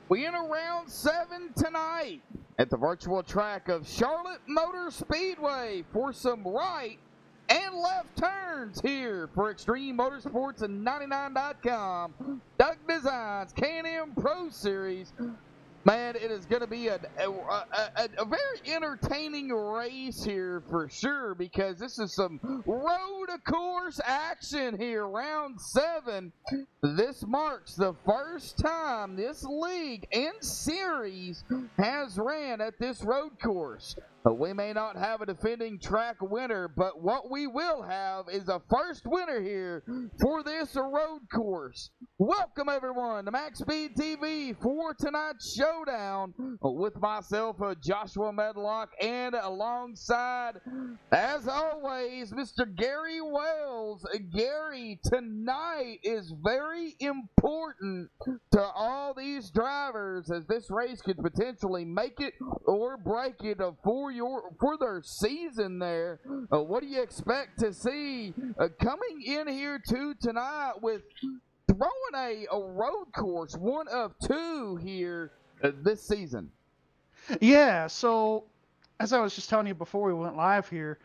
We enter round 7 tonight at the virtual track of Charlotte Motor Speedway for some right and left turns here for Extreme Motorsports and 99.com. Doug Designs Can-Am Pro Series. Man, it is going to be a very entertaining race here for sure, because this is some road course action here. Round 7. This marks the first time this league and series has ran at this road course. We may not have a defending track winner, but what we will have is a first winner here for this road course. Welcome, everyone, to MaxSpeedTV for tonight's showdown with myself, Joshua Medlock, and alongside, as always, Mr. Gary Wells. Gary, tonight is very important to all these drivers, as this race could potentially make it or break it for their season there. What do you expect to see coming in here tonight with throwing a road course, one of two here this season? Yeah, so as I was just telling you before we went live here,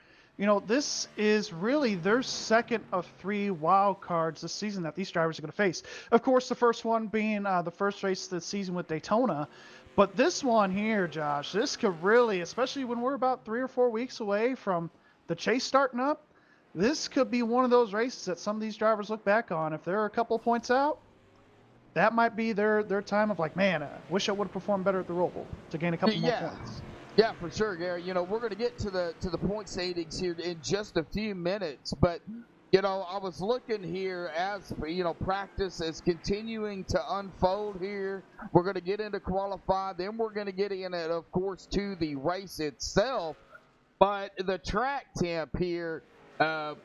this is really their second of 3 wild cards this season that these drivers are going to face. Of course, the first one being the first race of the season with Daytona. But this one here, Josh, this could really, especially when we're about 3 or 4 weeks away from the chase starting up, this could be one of those races that some of these drivers look back on. If they're a couple points out, that might be their time of like, man, I wish I would have performed better at the Roval to gain a couple more points. Yeah, for sure, Gary. We're going to get to the point standings here in just a few minutes, but I was looking here as practice is continuing to unfold here. We're going to get into qualify, then we're going to get in, of course, to the race itself. But the track temp here,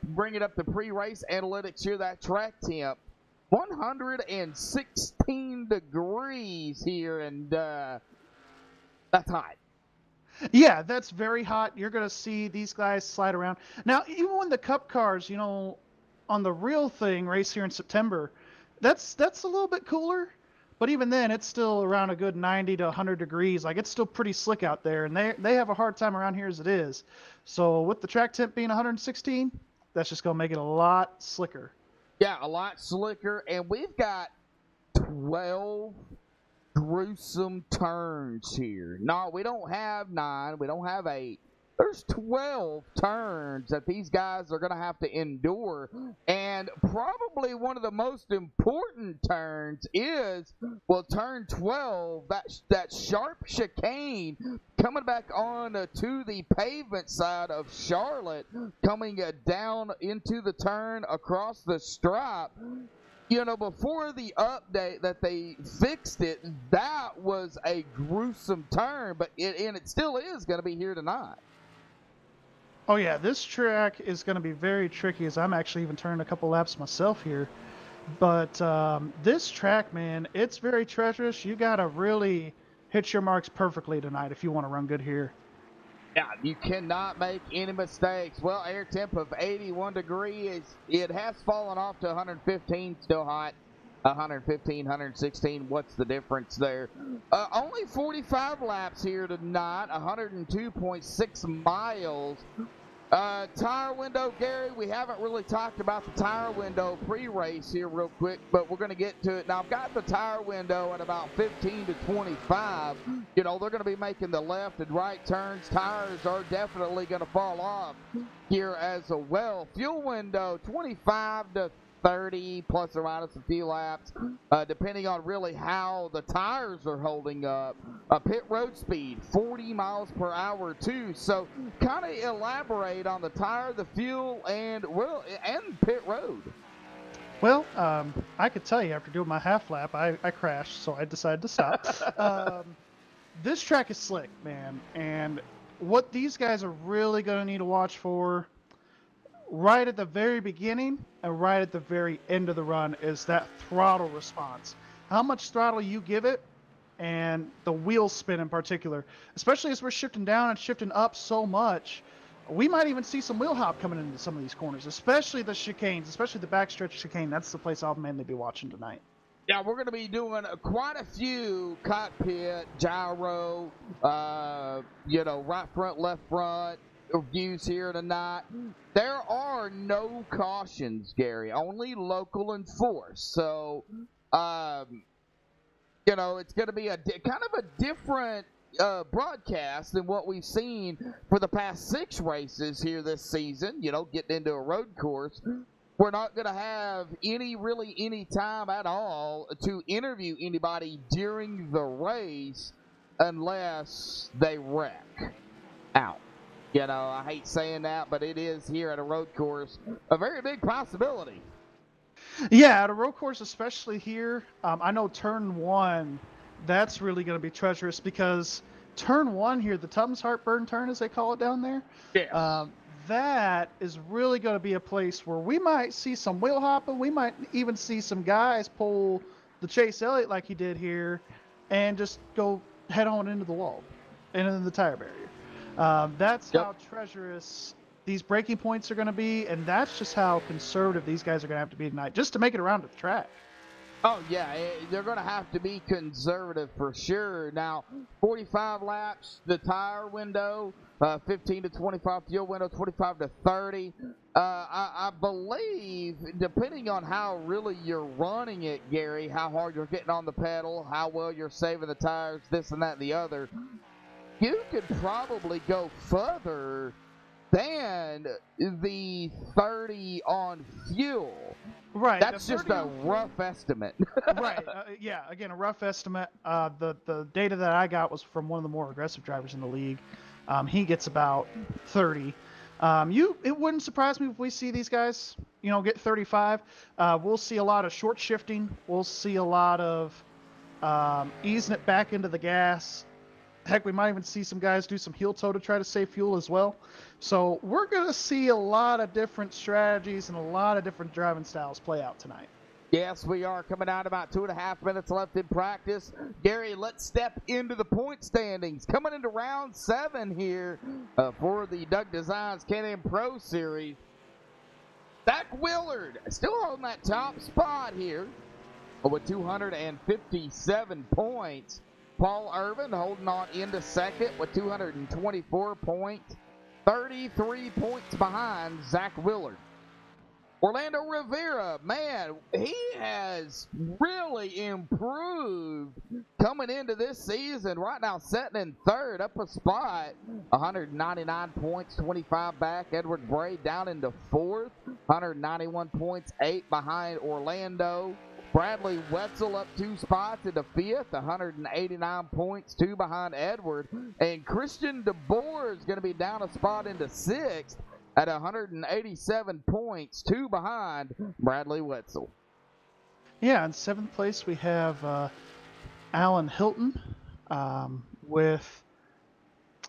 bringing up the pre-race analytics here, that track temp, 116 degrees here, and that's hot. Yeah, that's very hot. You're going to see these guys slide around. Now, even when the Cup cars, on the real thing race here in September, that's a little bit cooler. But even then, it's still around a good 90 to 100 degrees. Like, it's still pretty slick out there, and they have a hard time around here as it is. So with the track temp being 116, that's just going to make it a lot slicker. Yeah, a lot slicker, and we've got 12 gruesome turns here. No, we don't have 9. We don't have 8. There's 12 turns that these guys are going to have to endure, and probably one of the most important turns is, turn 12, that sharp chicane coming back on to the pavement side of Charlotte, coming down into the turn across the stripe. Before the update that they fixed it, that was a gruesome turn, but it still is going to be here tonight. Oh yeah, this track is going to be very tricky, as I'm actually even turning a couple laps myself here. But this track, man, it's very treacherous. You got to really hit your marks perfectly tonight if you want to run good here. Yeah, you cannot make any mistakes. Well, air temp of 81 degrees. It has fallen off to 115, still hot. 115, 116, what's the difference there? Only 45 laps here tonight, 102.6 miles. Tire window, Gary, we haven't really talked about the tire window pre-race here real quick, but we're going to get to it. Now, I've got the tire window at about 15 to 25. They're going to be making the left and right turns. Tires are definitely going to fall off here as well. Fuel window, 25 to 30, plus or minus a few laps, depending on really how the tires are holding up. Pit road speed, 40 miles per hour too. So kind of elaborate on the tire, the fuel, and pit road. Well, I could tell you after doing my half lap, I crashed, so I decided to stop. This track is slick, man, and what these guys are really going to need to watch for right at the very beginning and right at the very end of the run is that throttle response. How much throttle you give it, and the wheel spin in particular. Especially as we're shifting down and shifting up so much, we might even see some wheel hop coming into some of these corners, especially the chicanes, especially the backstretch chicane. That's the place I'll mainly be watching tonight. Yeah, we're going to be doing quite a few cockpit, gyro, right front, left front views here tonight. There are no cautions, Gary, only local enforced. So, it's going to be kind of a different broadcast than what we've seen for the past 6 races here this season, getting into a road course. We're not going to have any time at all to interview anybody during the race unless they wreck out. I hate saying that, but it is here at a road course a very big possibility. Yeah, at a road course, especially here, I know turn one, that's really going to be treacherous because turn one here, the Tums Heartburn turn, as they call it down there, Yes. that is really going to be a place where we might see some wheel hopping. We might even see some guys pull the Chase Elliott like he did here and just go head on into the wall and into the tire barrier. That's Yep. how treacherous these braking points are going to be, and that's just how conservative these guys are going to have to be tonight just to make it around to the track. Oh, yeah, they're going to have to be conservative for sure. Now, 45 laps, the tire window, 15 to 25 fuel window, 25 to 30. I believe, depending on how really you're running it, Gary, how hard you're getting on the pedal, how well you're saving the tires, this and that and the other, you could probably go further than the 30 on fuel. Right. That's just a rough estimate. Right. Yeah. Again, a rough estimate. The data that I got was from one of the more aggressive drivers in the league. He gets about 30. It wouldn't surprise me if we see these guys, get 35. We'll see a lot of short shifting. We'll see a lot of easing it back into the gas. Heck, we might even see some guys do some heel toe to try to save fuel as well. So we're going to see a lot of different strategies and a lot of different driving styles play out tonight. Yes, we are coming out about 2.5 minutes left in practice. Gary, let's step into the point standings. Coming into round 7 here for the Doug Designs Can-Am Pro Series. Zach Willard still on that top spot here with 257 points. Paul Irvin holding on into second with 224 points, 33 points behind Zach Willard. Orlando Rivera, man, he has really improved coming into this season. Right now sitting in third, up a spot, 199 points, 25 back. Edward Bray down into fourth, 191 points, 8 behind Orlando. Bradley Wetzel up 2 spots into fifth, 189 points, 2 behind Edward. And Christian DeBoer is going to be down a spot into sixth at 187 points, 2 behind Bradley Wetzel. Yeah, in 7th place we have Alan Hilton with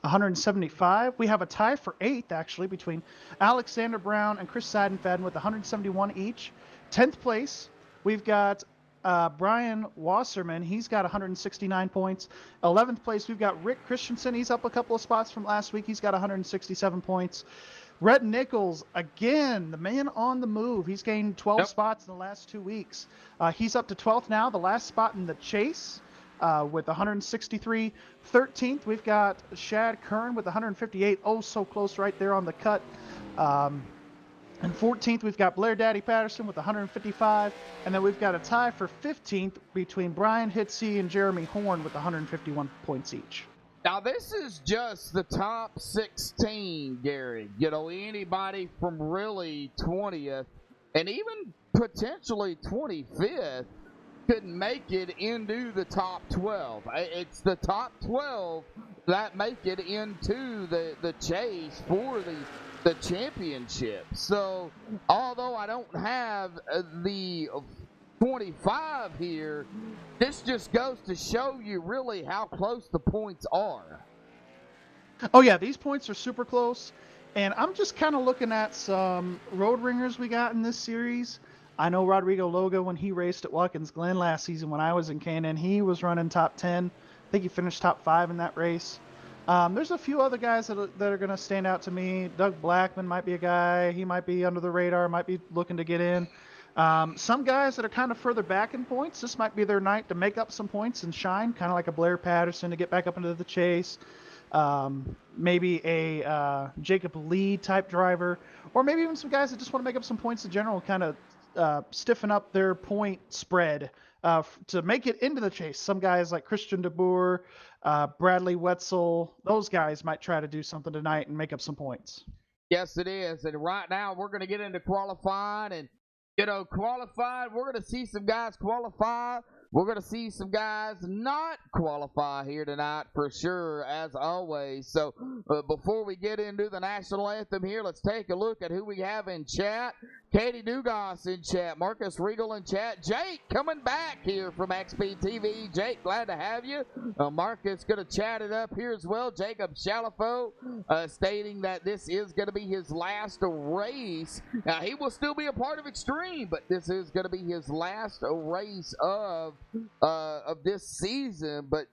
175. We have a tie for 8th, actually, between Alexander Brown and Chris Seidenfaden with 171 each. 10th place, we've got Brian Wasserman. He's got 169 points. 11th place, we've got Rick Christensen. He's up a couple of spots from last week. He's got 167 points. Rhett Nichols, again, the man on the move. He's gained 12 spots in the last 2 weeks. He's up to 12th now, the last spot in the chase with 163. 13th, we've got Shad Kern with 158. Oh, so close right there on the cut. And 14th, we've got Blair Daddy Patterson with 155. And then we've got a tie for 15th between Brian Hitsey and Jeremy Horn with 151 points each. Now, this is just the top 16, Gary. Anybody from really 20th and even potentially 25th could make it into the top 12. It's the top 12 that make it into the chase for the championship. So, although I don't have the 25 here, this just goes to show you really how close the points are. Oh yeah, these points are super close, and I'm just kind of looking at some road ringers we got in this series. I know Rodrigo Loga, when he raced at Watkins Glen last season when I was in Canaan, he was running top 10. I think he finished top 5 in that race. There's a few other guys that are going to stand out to me. Doug Blackman might be a guy. He might be under the radar, might be looking to get in. Some guys that are kind of further back in points, this might be their night to make up some points and shine, kind of like a Blair Patterson to get back up into the chase. Maybe a Jacob Lee type driver, or maybe even some guys that just want to make up some points in general, kind of stiffen up their point spread to make it into the chase. Some guys like Christian DeBoer, Bradley Wetzel, those guys might try to do something tonight and make up some points. Yes, it is. And right now we're going to get into qualifying, and qualified, we're going to see some guys qualify we're going to see some guys not qualify here tonight for sure, as always. So before we get into the national anthem here, let's take a look at who we have in chat. Katie Dugas in chat, Marcus Regal in chat, Jake coming back here from MaxSpeedTV. Jake, glad to have you. Marcus going to chat it up here as well. Jacob Shalafo stating that this is going to be his last race. Now, he will still be a part of Extreme, but this is going to be his last race of this season. But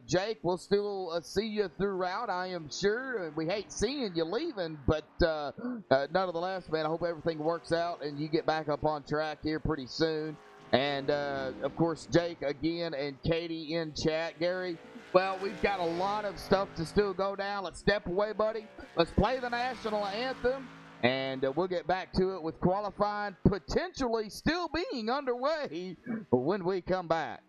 Jake, we'll still see you throughout, I am sure. We hate seeing you leaving, but nonetheless, man, I hope everything works out and you get back up on track here pretty soon. And of course, Jake again and Katie in chat. Gary, well, we've got a lot of stuff to still go down. Let's step away, buddy. Let's play the national anthem, and we'll get back to it with qualifying potentially still being underway when we come back.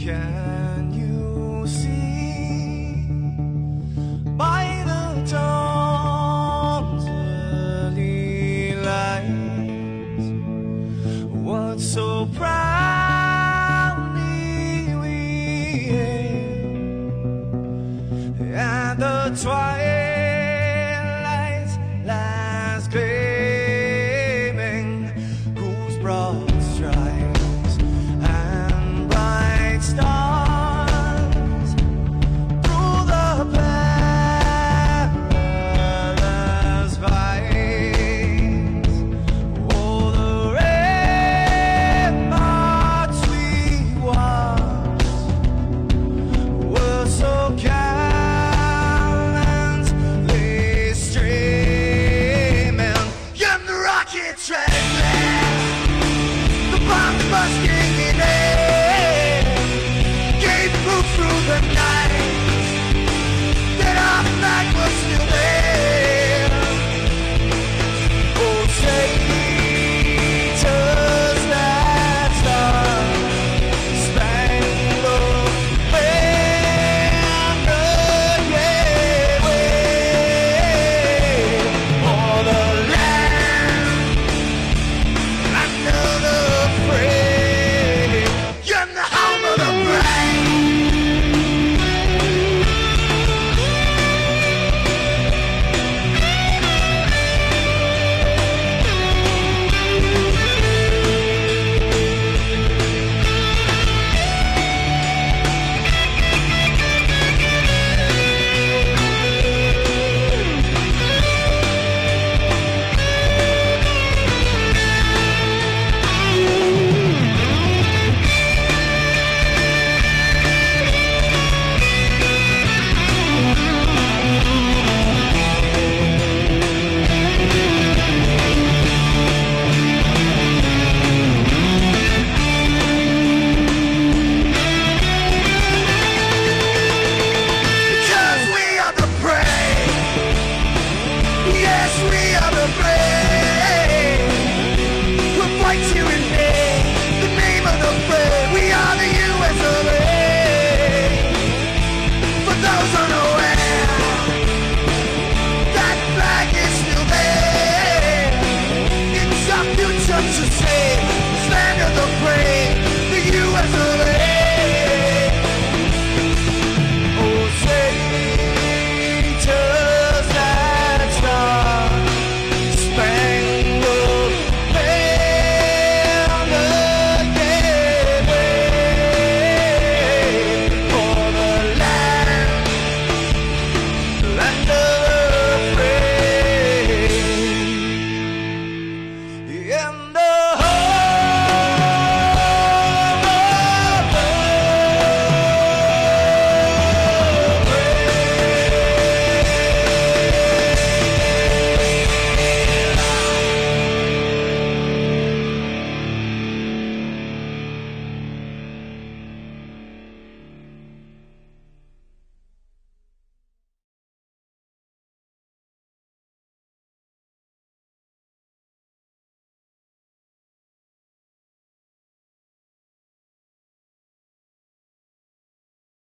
Can you see by the dawn's early light what so proudly we hailed at the twilight's last gleaming, whose broad stripes and bright stars through the perilous fights, oh, the ramparts we watched were so gallant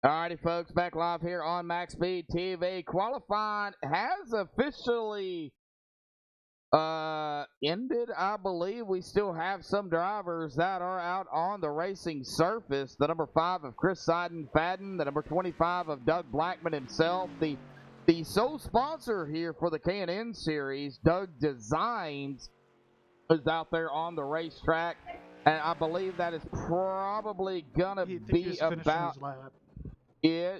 Alrighty, folks, back live here on MaxSpeedTV. Qualifying has officially ended, I believe. We still have some drivers that are out on the racing surface. The number 5 of Chris Fadden, the number 25 of Doug Blackman himself, the sole sponsor here for the K&N Series, Doug Designs, is out there on the racetrack, and I believe that is probably gonna be about it.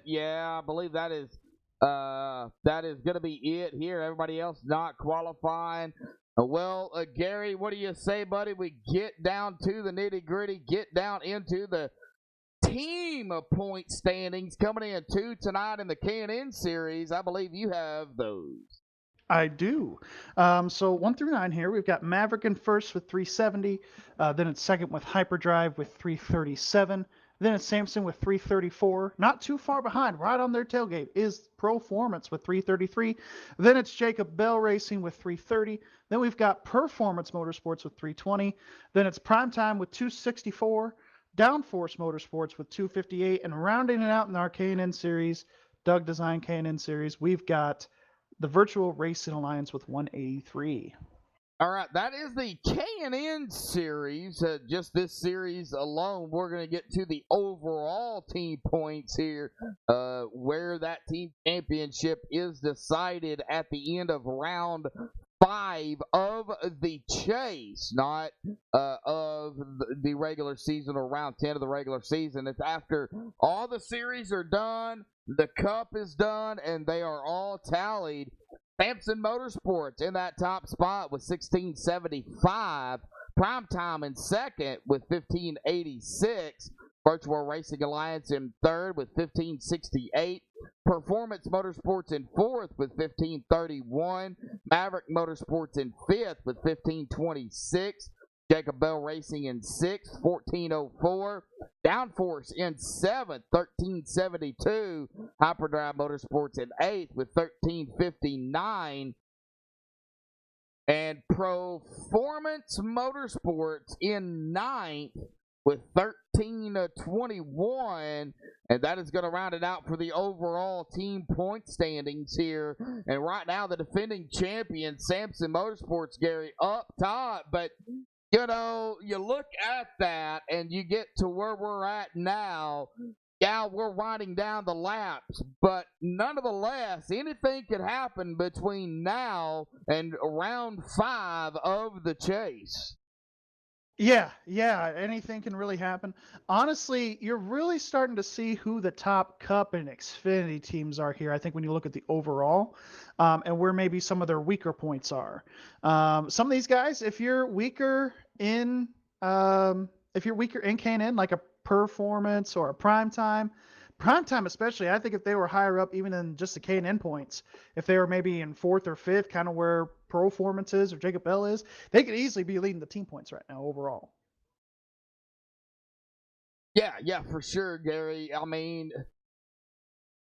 Yeah, I believe that is gonna be it here. Everybody else not qualifying. Well, Gary, what do you say, buddy? We get down to the nitty-gritty, get down into the team point standings coming in tonight in the K&N Series. I believe you have those. I do. So 1 through 9 here, we've got Maverick in first with 370. Then it's second with Hyperdrive with 337. Then it's Samson with 334. Not too far behind, right on their tailgate, is Performance with 333. Then it's Jacob Bell Racing with 330. Then we've got Performance Motorsports with 320. Then it's Primetime with 264. Downforce Motorsports with 258. And rounding it out in our K&N Series, Doug Design K&N Series, we've got the Virtual Racing Alliance with 183. All right, that is the K&N Series. Just this series alone, we're going to get to the overall team points here, where that team championship is decided at the end of round 5 of the chase, not of the regular season or round 10 of the regular season. It's after all the series are done, the cup is done, and they are all tallied. Samson Motorsports in that top spot with 1675. Primetime in second with 1586. Virtual Racing Alliance in third with 1568. Performance Motorsports in fourth with 1531. Maverick Motorsports in fifth with 1526. Jacob Bell Racing in sixth, 1404. Downforce in seventh, 1372. Hyperdrive Motorsports in eighth with 1359. And Performance Motorsports in ninth with 1321. And that is going to round it out for the overall team point standings here. And right now, the defending champion, Samson Motorsports, Gary, up top. But you know, you look at that and you get to where we're at now. Yeah, we're winding down the laps, but nonetheless, anything could happen between now and round 5 of the chase. Yeah, anything can really happen. Honestly, you're really starting to see who the top Cup and Xfinity teams are here. I think when you look at the overall, and where maybe some of their weaker points are. Some of these guys, if you're weaker in K&N, like a Performance or a Primetime especially, I think if they were higher up even than just the K&N points, if they were maybe in fourth or fifth, kind of where Performance is or Jacob Bell is, they could easily be leading the team points right now overall. Yeah, for sure, Gary. I mean,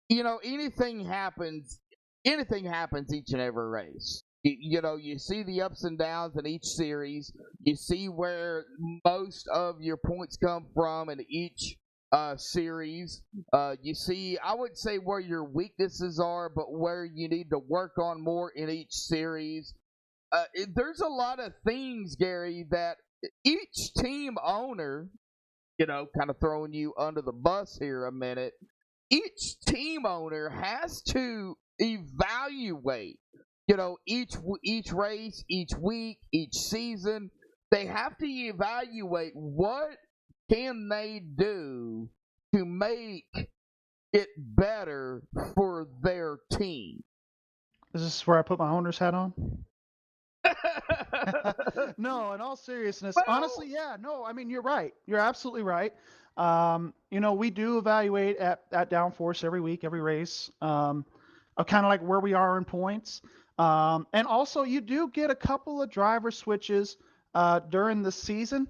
you know, anything happens each and every race. You know, you see the ups and downs in each series. You see where most of your points come from in each series. You see, I would say where your weaknesses are, but where you need to work on more in each series. There's a lot of things, Gary, that each team owner, you know, kind of throwing you under the bus here a minute, each team owner has to evaluate. You know, each race, each week, each season, they have to evaluate what can they do to make it better for their team. Is this where I put my owner's hat on? No, in all seriousness, well, honestly, yeah, no, I mean, you're right. You're absolutely right. You know, we do evaluate at Downforce every week, every race, of kind of like where we are in points. And also, you do get a couple of driver switches during the season.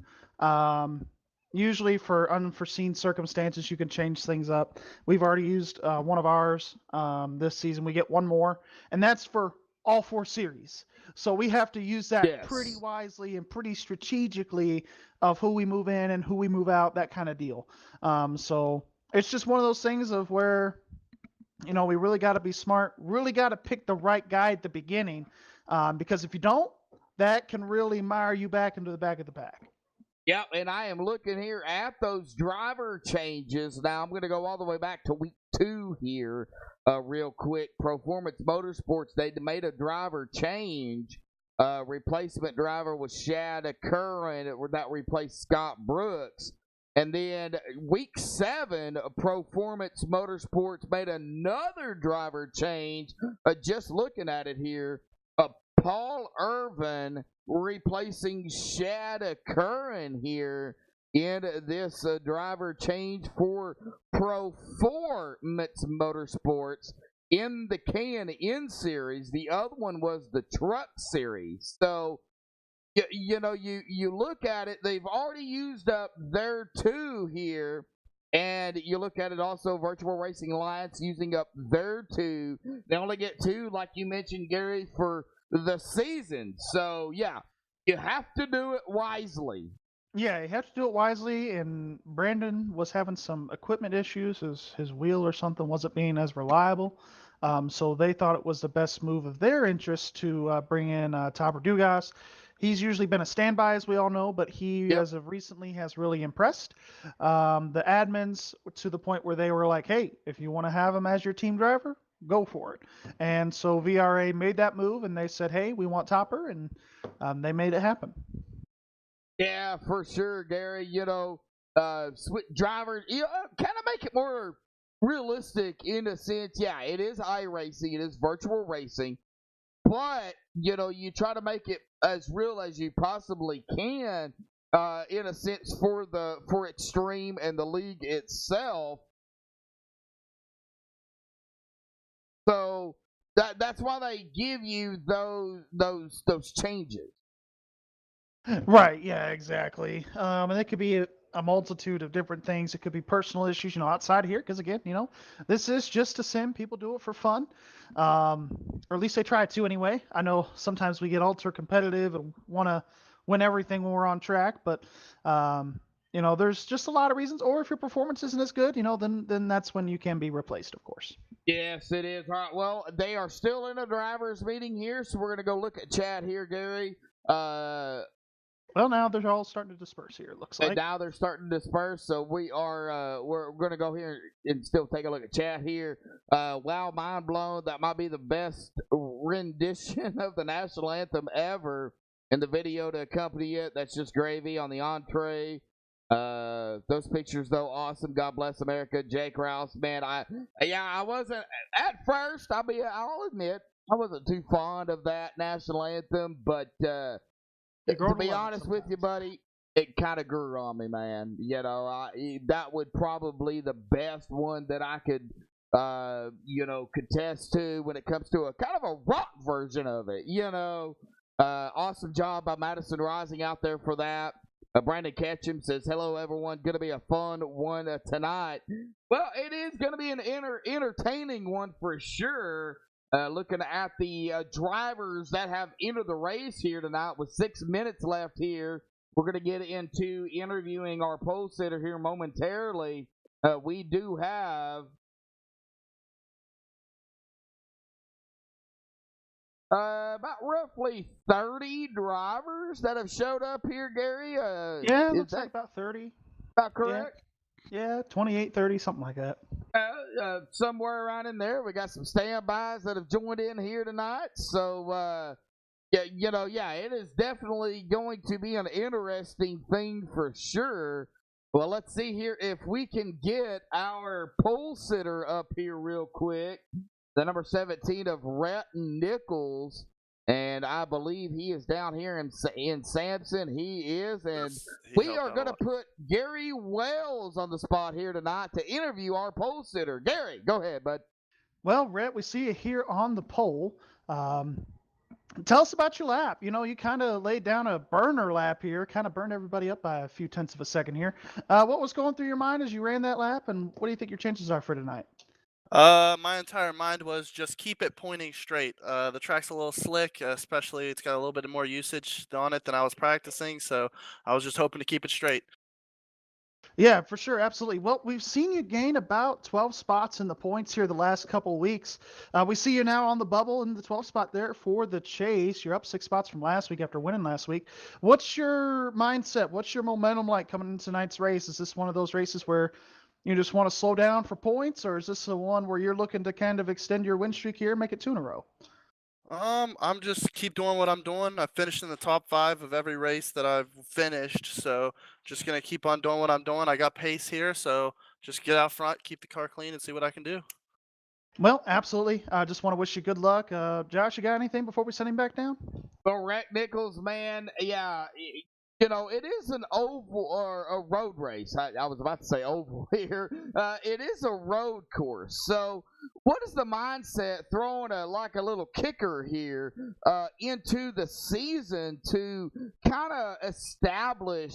Usually for unforeseen circumstances, you can change things up. We've already used one of ours this season. We get one more, and that's for all 4 series. So we have to use that pretty wisely and pretty strategically of who we move in and who we move out, that kind of deal. So It's just one of those things of where, we really got to be smart, really got to pick the right guy at the beginning, because if you don't, that can really mire you back into the back of the pack. Yep, and I am looking here at those driver changes. Now I'm going to go all the way back to week 2 here, real quick. Performance Motorsports, they made a driver change. Replacement driver was Shad Curran that replaced Scott Brooks. And then week 7, Performance Motorsports made another driver change. Just looking at it here, Paul Irvin replacing Shad Curran here in this driver change for Performance Motorsports in the K&N series. The other one was the Truck series. So, you look at it, they've already used up their 2 here. And you look at it also, Virtual Racing Alliance using up their 2. They only get 2, like you mentioned, Gary, for the season. So, yeah, you have to do it wisely. Yeah, you have to do it wisely. And Brandon was having some equipment issues. His wheel or something wasn't being as reliable. So they thought it was the best move of their interest to bring in Topper Dugas. He's usually been a standby, as we all know, but he, Yep. as of recently, has really impressed the admins to the point where they were like, hey, if you want to have him as your team driver, go for it. And so VRA made that move, and they said, hey, we want Topper, and they made it happen. Yeah, for sure, Gary. Drivers, kind of make it more realistic in a sense. Yeah, it is iRacing, it is virtual racing, but you try to make it as real as you possibly can, in a sense for Extreme and the league itself. So that's why they give you those changes. Right, yeah, exactly. And it could be a multitude of different things. It could be personal issues, outside of here, because again, this is just a sim. People do it for fun, or at least they try to anyway. I know sometimes we get ultra competitive and want to win everything when we're on track, but there's just a lot of reasons. Or if your performance isn't as good, then that's when you can be replaced, of course. Yes, it is. All right. Well, they are still in a drivers' meeting here, so we're going to go look at chat here, Gary. Well, now they're all starting to disperse here. It looks And like. now they're starting to disperse, so we're going to go here and still take a look at chat here. Wow, mind blown. That might be the best rendition of the national anthem ever. In the video to accompany it, that's just gravy on the entree. Those pictures though, awesome. God bless America. Jake Rouse, man. I wasn't at first. I'll admit I wasn't too fond of that national anthem, but to be honest with you, buddy, it kind of grew on me, man. That would probably the best one that I could, contest to when it comes to a kind of a rock version of it. Awesome job by Madison Rising out there for that. Brandon Ketchum says, hello, everyone. Going to be a fun one tonight. Well, it is going to be an entertaining one for sure. Looking at the drivers that have entered the race here tonight with 6 minutes left here. We're going to get into interviewing our pole sitter here momentarily. We do have about roughly 30 drivers that have showed up here, Gary. Yeah, it looks like about 30. About correct? Yeah, 28, 30, something like that. Somewhere around in there. We got some standbys that have joined in here tonight. So, it is definitely going to be an interesting thing for sure. Well, let's see here if we can get our pole sitter up here real quick. The number 17 of Rhett Nichols. And I believe he is down here in Sampson. He is. And we are going to put Gary Wells on the spot here tonight to interview our pole sitter. Gary, go ahead, bud. Well, Rhett, we see you here on the pole. Tell us about your lap. You kind of laid down a burner lap here, kind of burned everybody up by a few tenths of a second here. What was going through your mind as you ran that lap, and what do you think your chances are for tonight? My entire mind was just keep it pointing straight. The track's a little slick, especially it's got a little bit more usage on it than I was practicing, so I was just hoping to keep it straight. Yeah, for sure, absolutely. Well, we've seen you gain about 12 spots in the points here the last couple weeks. We see you now on the bubble in the 12th spot there for the chase. You're up 6 spots from last week after winning last week. What's your mindset? What's your momentum like coming into tonight's race? Is this one of those races where you just want to slow down for points, or is this the one where you're looking to kind of extend your win streak here, make it 2 in a row? I'm just keep doing what I'm doing. I finished in the top 5 of every race that I've finished, so just gonna keep on doing what I'm doing. I got pace here, so just get out front, keep the car clean, and see what I can do. Well, absolutely. I just want to wish you good luck. Josh, you got anything before we send him back down? Well, Rack Nichols, man, yeah, you know, it is an oval or a road race. I was about to say oval here. It is a road course. So, what is the mindset throwing like a little kicker here into the season to kind of establish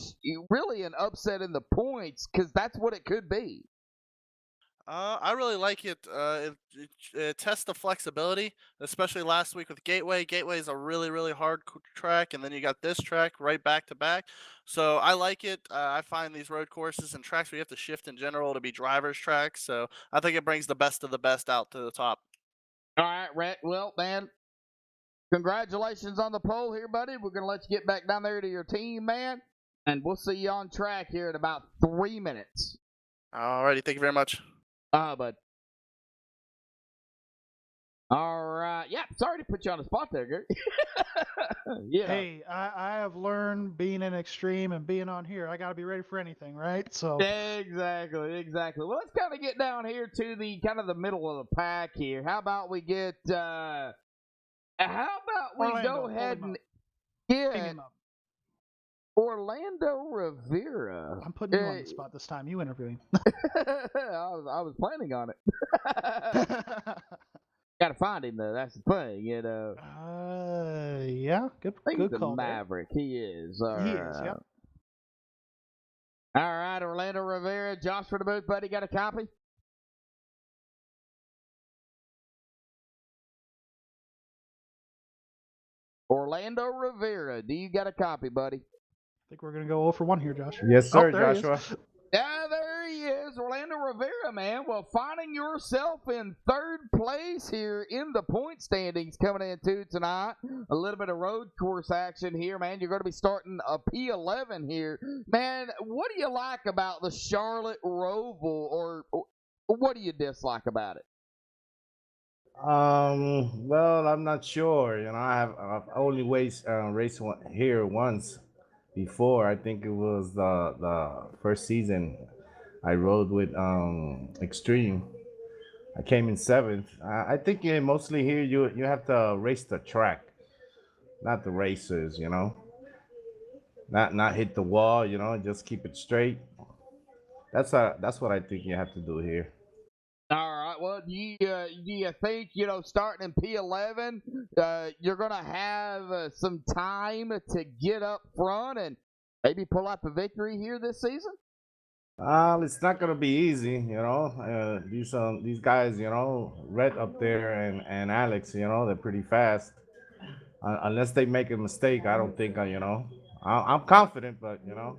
really an upset in the points? Because that's what it could be. I really like it. It tests the flexibility, especially last week with Gateway. Gateway is a really, really hard track, and then you got this track right back to back. So I like it. I find these road courses and tracks where you have to shift in general to be drivers' tracks. So I think it brings the best of the best out to the top. All right, Rack. Well, man, congratulations on the pole here, buddy. We're going to let you get back down there to your team, man. And we'll see you on track here in about 3 minutes. Alrighty, thank you very much. Bud. All right. Yeah, sorry to put you on the spot there, Gary. Yeah. Hey, I have learned being in extreme and being on here, I got to be ready for anything, right? So Exactly. Well, let's kind of get down here to the kind of the middle of the pack here. How about we get? How about we Orlando, go hold ahead him and up. Ping get him up. Orlando Rivera? I'm putting you on the spot this time. You interview him. I was planning on it. Got to find him though. That's the thing, you know. Yeah, good He's a call there. maverick. He is. He is, yep. All right, Orlando Rivera, Josh for the booth, buddy. Got a copy? Orlando Rivera, do you got a copy, buddy? I think we're going to go 0 for 1 here, Josh. Yes, sir, there he is. Joshua. Yeah, there he is, Orlando Rivera, man. Well, finding yourself in 3rd place here in the point standings coming into tonight. A little bit of road course action here, man. You're going to be starting a P11 here. Man, what do you like about the Charlotte Roval, or what do you dislike about it? Well, I'm not sure. You know, I've only raced here once before. I think it was the first season I rode with Extreme. I came in 7th. I think mostly here you have to race the track, not the racers. You know, not hit the wall. You know, just keep it straight. That's what I think you have to do here. All right. Well, do you think, you know, starting in P11, you're going to have some time to get up front and maybe pull out the victory here this season? It's not gonna be easy, you know. These guys, you know, Red up there and Alex, you know, they're pretty fast. Unless they make a mistake, I don't think, you know, I'm confident, but you know,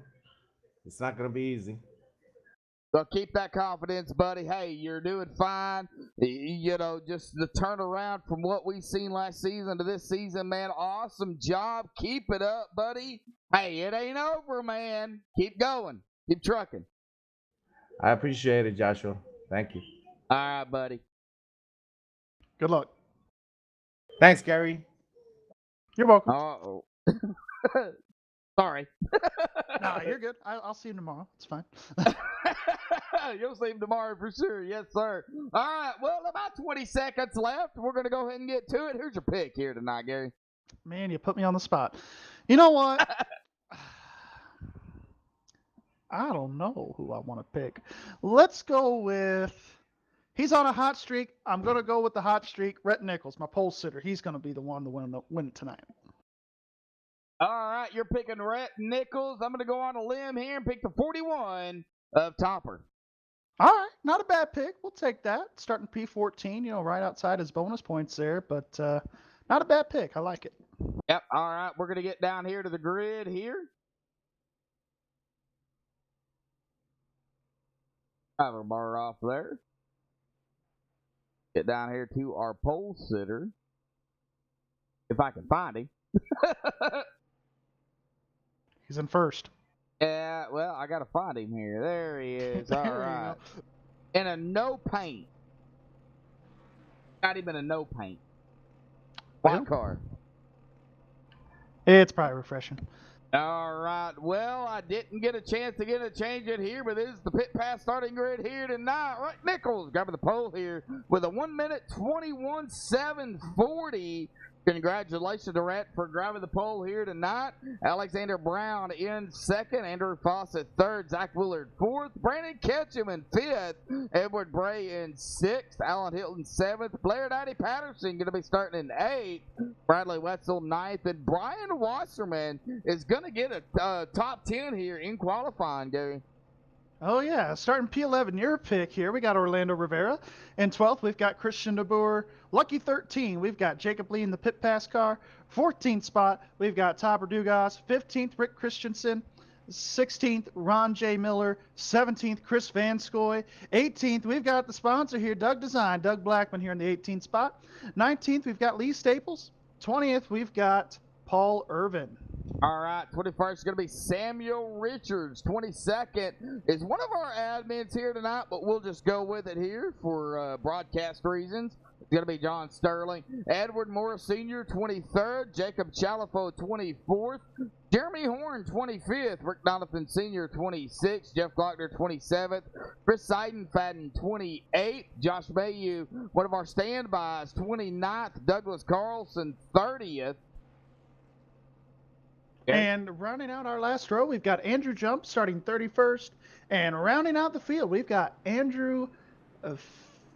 it's not gonna be easy. So keep that confidence, buddy. Hey, you're doing fine. You know, just the turnaround from what we've seen last season to this season, man. Awesome job. Keep it up, buddy. Hey, it ain't over, man. Keep going. Keep trucking. I appreciate it, Joshua. Thank you. All right, buddy. Good luck. Thanks, Gary. You're welcome. Uh-oh. Sorry. Nah, you're good. I'll see him tomorrow. It's fine. You'll see him tomorrow for sure. Yes, sir. All right. Well, about 20 seconds left. We're going to go ahead and get to it. Who's your pick here tonight, Gary? Man, you put me on the spot. You know what? I don't know who I want to pick. Let's go with. He's on a hot streak. I'm going to go with the hot streak. Rhett Nichols, my pole sitter. He's going to be the one to win it tonight. All right. You're picking Rhett Nichols. I'm going to go on a limb here and pick the 41 of Topper. All right. Not a bad pick. We'll take that. Starting P14, you know, right outside his bonus points there. But not a bad pick. I like it. Yep. All right. We're going to get down here to the grid here. Driver bar off there. Get down here to our pole sitter. If I can find him. He's in first. Yeah, well, I got to find him here. There he is. All right. In a no paint. Got him in a no paint. White car. It's probably refreshing. All right. Well, I didn't get a chance to change it here, but this is the pit pass starting grid here tonight. Right, Nichols grabbing the pole here with a 1 minute 21.740. Congratulations to Rhett for grabbing the pole here tonight. Alexander Brown in second. Andrew Fawcett third. Zach Willard fourth. Brandon Ketchum in fifth. Edward Bray in sixth. Alan Hilton seventh. Blair Daddy Patterson going to be starting in eighth. Bradley Wetzel ninth. And Brian Wasserman is going to get a top 10 here in qualifying, Gary. Oh, yeah. Starting P11, your pick here. We got Orlando Rivera. In 12th, we've got Christian DeBoer. Lucky 13, we've got Jacob Lee in the pit pass car. 14th spot, we've got Todd Dugas. 15th, Rick Christensen. 16th, Ron J. Miller. 17th, Chris Van Scoy. 18th, we've got the sponsor here, Doug Design. Doug Blackman here in the 18th spot. 19th, we've got Lee Staples. 20th, we've got Paul Irvin. All right, 21st is going to be Samuel Richards. 22nd is one of our admins here tonight, but we'll just go with it here for broadcast reasons. It's going to be John Sterling. Edward Morris Sr., 23rd. Jacob Chalifo, 24th. Jeremy Horn, 25th. Rick Donovan Sr., 26th. Jeff Glockner, 27th. Chris Seidenfaden, 28th. Josh Bayu, one of our standbys, 29th. Douglas Carlson, 30th. And rounding out our last row, we've got Andrew Jump starting 31st. And rounding out the field, we've got Andrew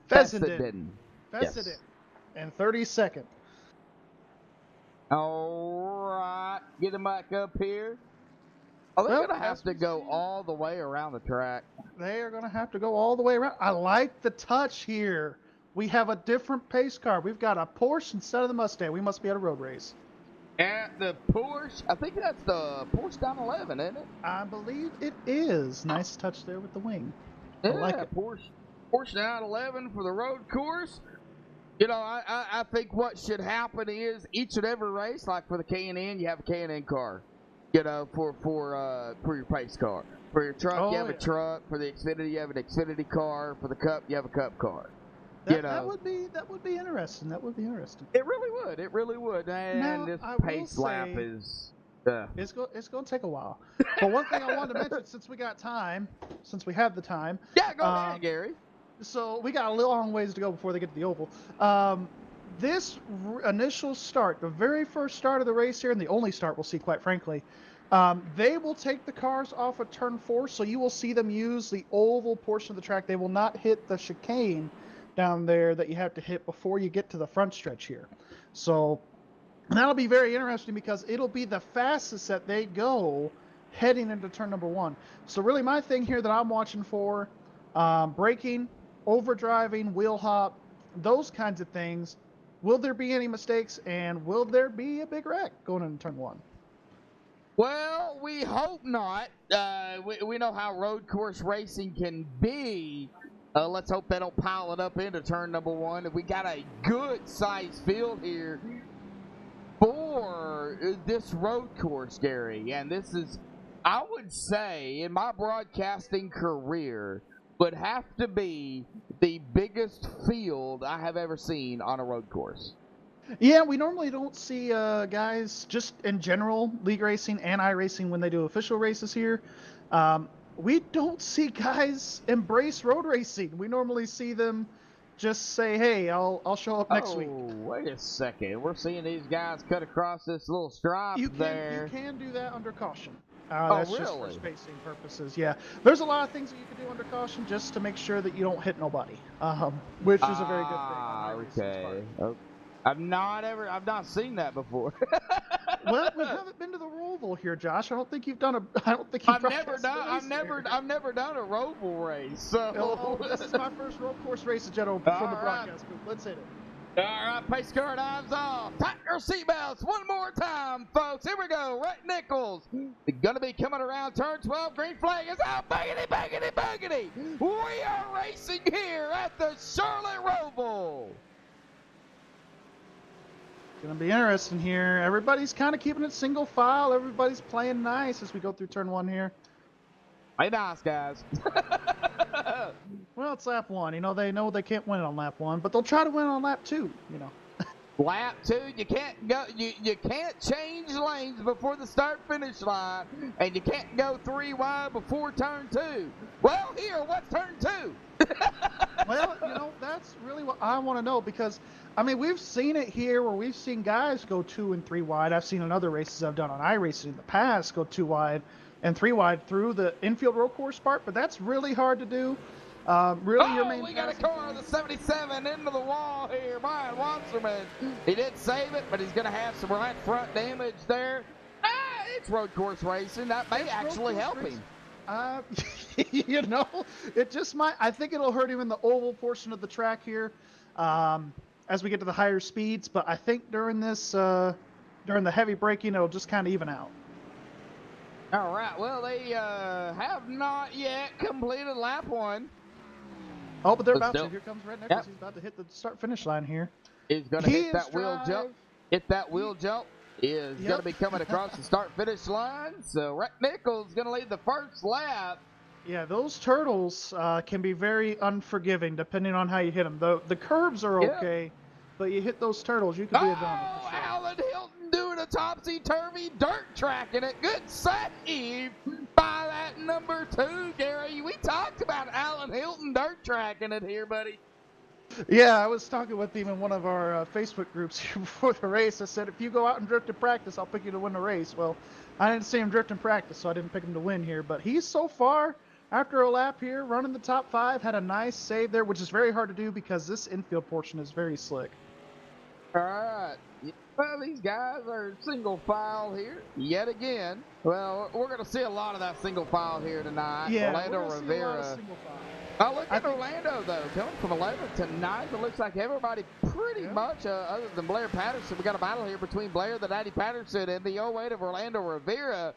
Fessenden and 32nd. All right. Get him back up here. Oh, they're going to have to go all the way around the track. They are going to have to go all the way around. I like the touch here. We have a different pace car. We've got a Porsche instead of the Mustang. We must be at a road race. At the Porsche, I think that's the Porsche 911, isn't it? I believe it is. Nice touch there with the wing. Yeah, I like it. Porsche 911 for the road course. You know, I think what should happen is each and every race, like for the K&N, you have a K&N car. You know, for your pace car. For your truck, you have a truck. For the Xfinity, you have an Xfinity car. For the Cup, you have a Cup car. That would be interesting. That would be interesting. It really would. It really would. And now, this pace lap is. It's going to take a while. But one thing I wanted to mention, since we have the time. Yeah, go ahead, Gary. So we got a little long ways to go before they get to the oval. This initial start, the very first start of the race here, and the only start we'll see, quite frankly, they will take the cars off of turn 4, so you will see them use the oval portion of the track. They will not hit the chicane down there that you have to hit before you get to the front stretch here. So that'll be very interesting because it'll be the fastest that they go heading into turn number 1. So really my thing here that I'm watching for, braking, overdriving, wheel hop, those kinds of things. Will there be any mistakes, and will there be a big wreck going into turn 1? Well, we hope not. We know how road course racing can be. Let's hope they don't pile it up into turn number 1. We got a good sized field here for this road course, Gary. And this is, I would say, in my broadcasting career, would have to be the biggest field I have ever seen on a road course. Yeah, we normally don't see guys, just in general, league racing and iRacing when they do official races here. We don't see guys embrace road racing. We normally see them just say, hey, I'll show up next week. Oh, wait a second. We're seeing these guys cut across this little stripe there. You can do that under caution. That's just really? for spacing purposes. Yeah, there's a lot of things that you can do under caution just to make sure that you don't hit nobody, which is a very good thing. Okay. I've not seen that before. Well, we haven't been to the Roval here, Josh. I don't think you've done I've never done a Roval race. So this is my first road course race at General from the broadcast group. Let's hit it. All right, pace car dives off. Tighten your seatbelts one more time, folks. Here we go. Right Nichols going to be coming around turn 12. Green flag is out. Buggity, buggity, buggity. We are racing here at the Charlotte Roval. Gonna be interesting here. Everybody's kind of keeping it single file. Everybody's playing nice as we go through turn 1 here. Play nice, guys. Well, it's lap 1. You know they can't win on lap 1, but they'll try to win on lap 2. Lap 2, you can't go. You can't change lanes before the start-finish line, and you can't go 3 wide before turn 2. Well, here, what's turn 2? Well, that's really what I want to know because, I mean, we've seen it here where we've seen guys go 2 and 3 wide. I've seen in other races I've done on iRacing in the past go 2 wide and 3 wide through the infield road course part, but that's really hard to do. Your main we got a car on the 77 into the wall here. Brian Wasserman. He did save it, but he's going to have some right front damage there. It's road course racing. That may actually help him. It just might. I think it'll hurt him in the oval portion of the track here as we get to the higher speeds. But I think during the heavy braking, it'll just kind of even out. All right. Well, they have not yet completed lap 1. Oh, but they're about to. Here comes Red Nichols. He's about to hit the start-finish line here. He's going to hit that wheel jump. Hit that wheel jump. Is going to be coming across the start-finish line. So Red Nichols going to lead the first lap. Yeah, those turtles can be very unforgiving depending on how you hit them. The curbs are okay, but you hit those turtles, you could be a donut. Oh, sure. Alan Hilton doing a topsy-turvy dirt tracking it. Good save by that number 2, Gary. We talked about Alan Hilton dirt tracking it here, buddy. Yeah, I was talking with him in one of our Facebook groups here before the race. I said, if you go out and drift in practice, I'll pick you to win the race. Well, I didn't see him drift in practice, so I didn't pick him to win here. But he's so far, after a lap here, running the top 5, had a nice save there, which is very hard to do because this infield portion is very slick. All right. Well, these guys are single file here yet again. Well, we're going to see a lot of that single file here tonight. Yeah, Orlando we're Rivera. see a lot of single file. Oh, look at Orlando, though. Coming from 11th to 9th. It looks like everybody pretty much, other than Blair Patterson. We got a battle here between Blair, the Daddy Patterson, and the 08 of Orlando Rivera.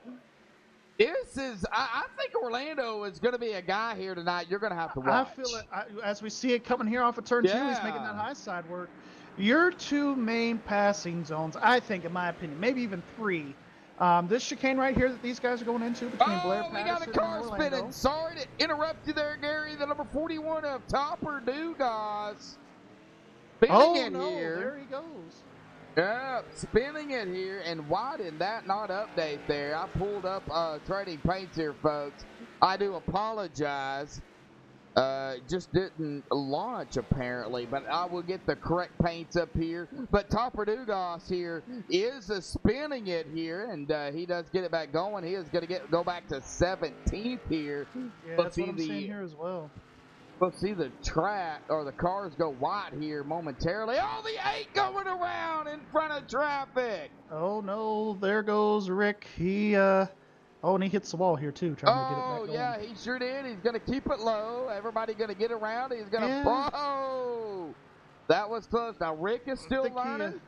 This is, I think Orlando is going to be a guy here tonight you're going to have to watch. I feel it. As we see it coming here off of turn 2, he's making that high side work. Your 2 main passing zones, I think, in my opinion, maybe even 3. This chicane right here that these guys are going into between Blair Patterson and Orlando. We got a car spinning. Sorry to interrupt you there, Gary. The number 41 of Topper Dugas. Spinning here. There he goes. Yep, spinning it here. And why did that not update there? I pulled up Trading Paints here, folks. I do apologize. Just didn't launch apparently, but I will get the correct paints up here. But Topper Dugas here is spinning it here, and he does get it back going. He is going to go back to 17th here. Yeah, that's what I'm seeing here as well. We'll see the track or the cars go white here momentarily. Oh, the 8 going around in front of traffic. Oh no, there goes Rick. And he hits the wall here too, trying to get it back going. Oh, yeah, he sure did. He's going to keep it low. Everybody going to get around. He's going to... Oh! That was close. Now, Rick is still learning.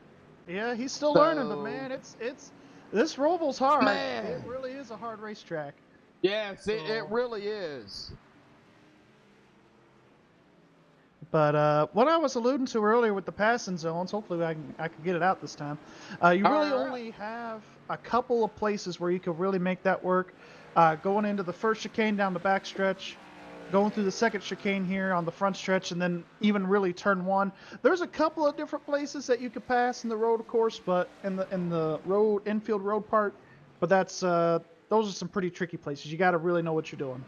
He's still learning, but man, it's this Roval's hard. Man. It really is a hard racetrack. Yes, it really is. But what I was alluding to earlier with the passing zones, hopefully I can get it out this time. You really only have a couple of places where you could really make that work. Going into the first chicane down the back stretch, going through the second chicane here on the front stretch, and then even really turn 1. There's a couple of different places that you could pass in the road course, but in the road infield road part. But those are some pretty tricky places. You got to really know what you're doing.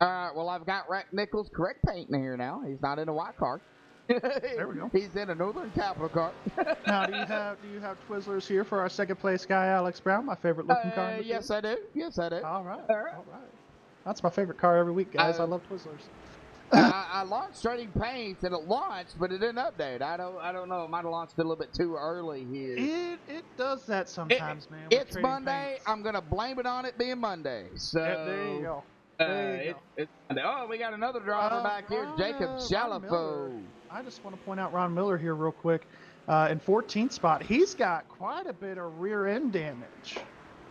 All right, well, I've got Rack Nichols correct painting here now. He's not in a white car. There we go. He's in a Northern Capital car. Now, do you have Twizzlers here for our second place guy, Alex Brown, my favorite looking car? Yes, I do. Yes, I do. All right. That's my favorite car every week, guys. I love Twizzlers. I launched Trading Paints and it launched, but it didn't update. I don't know. It might have launched a little bit too early here. It does that sometimes, man. It's Monday. Paints. I'm gonna blame it on it being Monday. So there you go. we got another driver back here, Jacob Shalafo. I just want to point out Ron Miller here real quick. In 14th spot, he's got quite a bit of rear end damage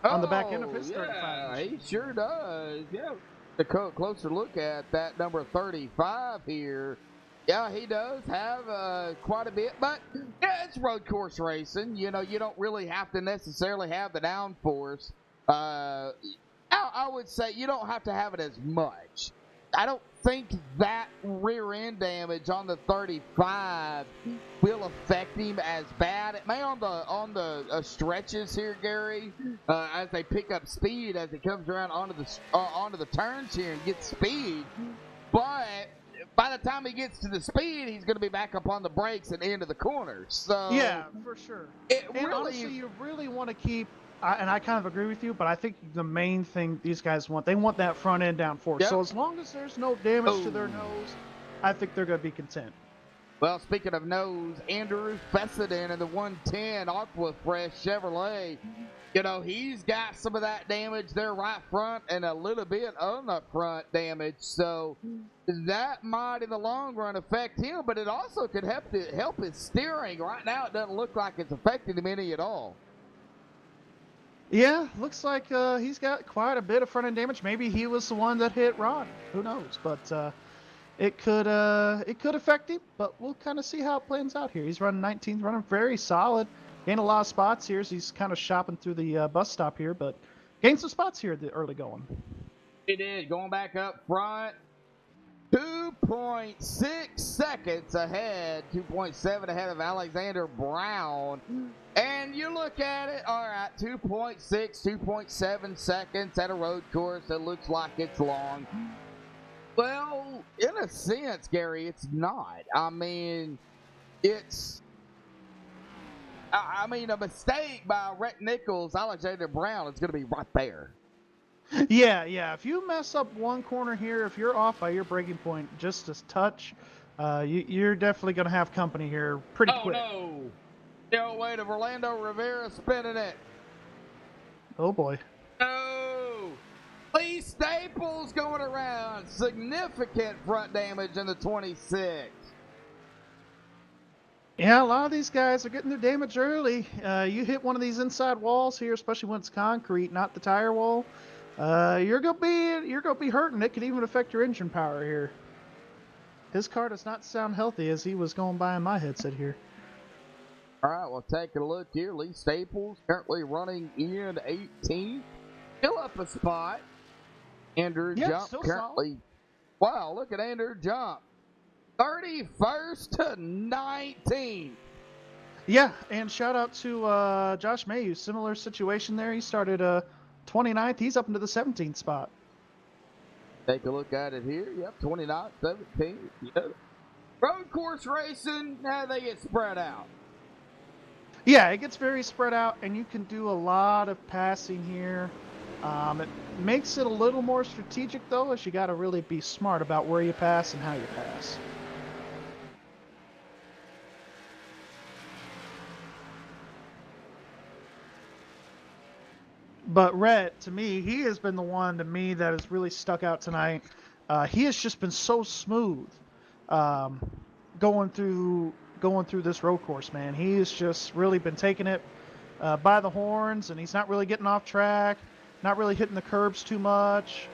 on the back end of his 35 Yeah, inch. he sure does. Yeah. A closer look at that number 35 here. Yeah, he does have quite a bit, but yeah, it's road course racing. You know, you don't really have to necessarily have the downforce. I would say you don't have to have it as much. I don't think that rear end damage on the 35 will affect him as bad. It may on the stretches here, Gary, as they pick up speed as he comes around onto the turns here and gets speed, but by the time he gets to the speed, he's going to be back up on the brakes and into the corners. So yeah, for sure. really, honestly, you really want to keep, and I kind of agree with you, but I think the main thing these guys want, they want that front end downforce. Yep. So as long as there's no damage to their nose, I think they're going to be content. Well, speaking of nose, Andrew Fessenden in the 110 Aqua Fresh Chevrolet, you know, he's got some of that damage there right front and a little bit on the front damage. So that might in the long run affect him, but it also could help his steering. Right now it doesn't look like it's affecting him any at all. Yeah, looks like he's got quite a bit of front end damage. Maybe he was the one that hit Ron. Who knows? But it could affect him. But we'll kind of see how it plans out here. He's running 19th, running very solid. Gained a lot of spots here, so he's kind of shopping through the bus stop here, but gained some spots here at the early going. He did, going back up front. 2.6 seconds ahead, 2.7 ahead of Alexander Brown. And you look at it, all right, 2.6, 2.7 seconds at a road course that looks like it's long. Well, in a sense, Gary, it's not. I mean, a mistake by Rhett Nichols, Alexander Brown is going to be right there. Yeah. If you mess up one corner here, if you're off by your braking point just a touch, you're definitely going to have company here pretty quick. Oh, no. The old way to Orlando Rivera spinning it. Oh, boy. No. Lee Staples going around. Significant front damage in the 26. Yeah, a lot of these guys are getting their damage early. You hit one of these inside walls here, especially when it's concrete, not the tire wall. You're gonna be hurting. It could even affect your engine power here. His car does not sound healthy as he was going by in my headset here. All right, well, taking a look here. Lee Staples currently running in 18th. Still up a spot. Andrew Jump currently. Solid. Wow, look at Andrew Jump. 31st to 19th. Yeah, and shout out to Josh Mayu. Similar situation there. He started 29th. He's up into the 17th spot. Take a look at it here. Yep, 29th, 17th. Yep. Road course racing, now they get spread out. Yeah, it gets very spread out, and you can do a lot of passing here. It makes it a little more strategic, though, as you got to really be smart about where you pass and how you pass. But Rhett, to me, he has been the one to me that has really stuck out tonight. He has just been so smooth going through this road course, man. He has just really been taking it by the horns, and he's not really getting off track, not really hitting the curbs too much,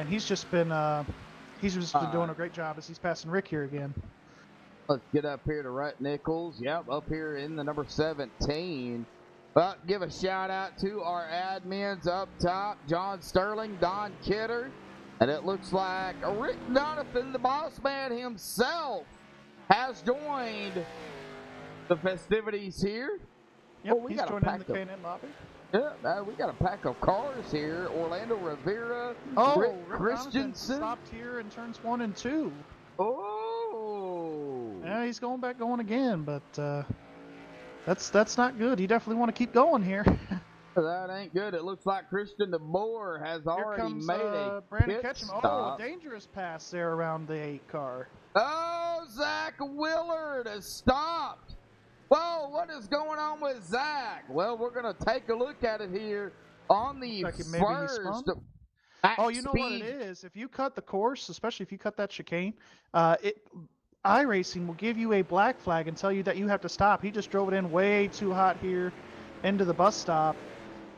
and he's just been doing a great job as he's passing Rick here again. Let's get up here to Rhett Nichols. Yep, up here in the number 17. Well, give a shout out to our admins up top, John Sterling, Don Kidder, and it looks like Rick Donovan, the boss man himself, has joined the festivities here. Yep, he's joining in the K&N lobby. Yeah, we got a pack of cars here. Orlando Rivera, Rick Christensen. Stopped here in turns 1 and 2. Oh. Yeah, he's going again, but that's not good. You definitely want to keep going here. That ain't good. It looks like Christian DeBoer has already made a Brandon pit Ketchum. stop. Oh, dangerous pass there around the 8 car. Oh, Zach Willard has stopped. Whoa, what is going on with Zach? Well, we're going to take a look at it here on the first. Oh, you know what it is? If you cut the course, especially if you cut that chicane, iRacing will give you a black flag and tell you that you have to stop. He just drove it in way too hot here into the bus stop.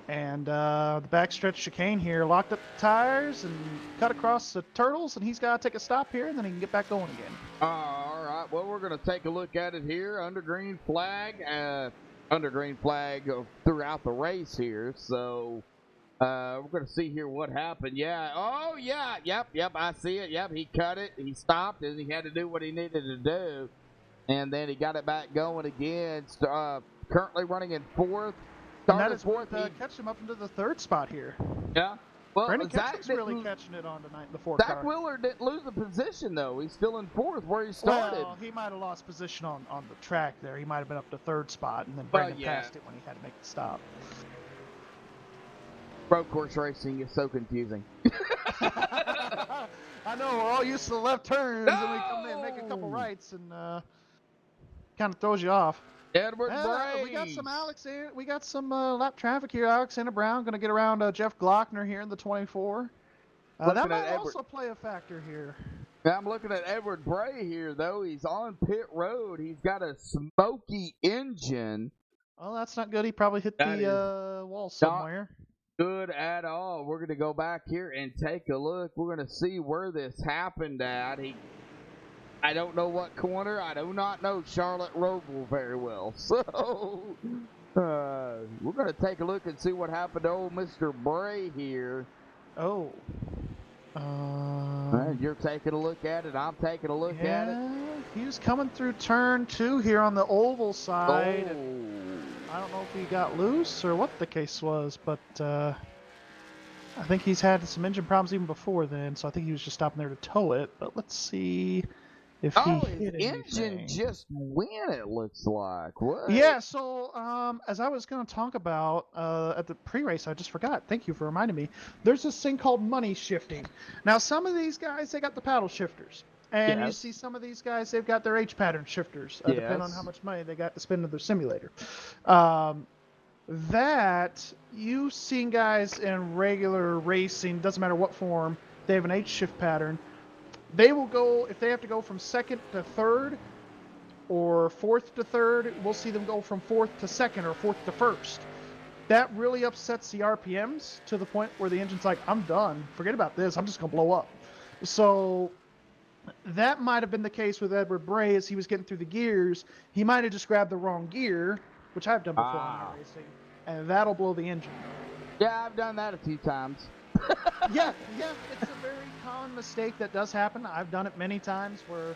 And the backstretch chicane here locked up the tires and cut across the turtles, and he's got to take a stop here, and then he can get back going again. All right, well, we're going to take a look at it here. Under green flag throughout the race here. So we're going to see here what happened. Yeah. Oh, yeah. Yep. I see it. Yep. He cut it. He stopped, and he had to do what he needed to do. And then he got it back going again. Currently running in fourth. And that is worth catching him up into the third spot here. Yeah. Well, Brandon Ketchum's really catching it on tonight in the fourth Zach car. Wheeler didn't lose a position, though. He's still in fourth where he started. Well, he might have lost position on the track there. He might have been up to third spot, and then Brandon passed it when he had to make the stop. Road course racing is so confusing. I know, we're all used to the left turns, and we come in, make a couple rights, and kind of throws you off. Edward Bray. We got some lap traffic here. Alexander Brown going to get around Jeff Glockner here in the 24. That might also play a factor here. I'm looking at Edward Bray here, though. He's on pit road. He's got a smoky engine. Oh, that's not good. He probably hit the wall somewhere. Not good at all. We're going to go back here and take a look. We're going to see where this happened at. I don't know what corner. I do not know Charlotte Roval very well. So we're going to take a look and see what happened to old Mr. Bray here. Oh. You're taking a look at it. I'm taking a look at it. He was coming through turn 2 here on the oval side. Oh. I don't know if he got loose or what the case was, but I think he's had some engine problems even before then, so I think he was just stopping there to tow it. But let's see if he hit anything. Engine just went, it looks like. What? Yeah, so as I was going to talk about at the pre-race, I just forgot. Thank you for reminding me. There's this thing called money shifting. Now, some of these guys, they got the paddle shifters. And you see some of these guys, they've got their H-pattern shifters, depending on how much money they got to spend in their simulator. That, you've seen guys in regular racing, doesn't matter what form, they have an H-shift pattern. They will go, if they have to go from second to third or fourth to third, we'll see them go from fourth to second or fourth to first. That really upsets the RPMs to the point where the engine's like, I'm done. Forget about this. I'm just going to blow up. So that might have been the case with Edward Bray as he was getting through the gears. He might have just grabbed the wrong gear, which I've done before in racing, and that'll blow the engine. Yeah, I've done that a few times. yeah, it's a very common mistake that does happen. I've done it many times where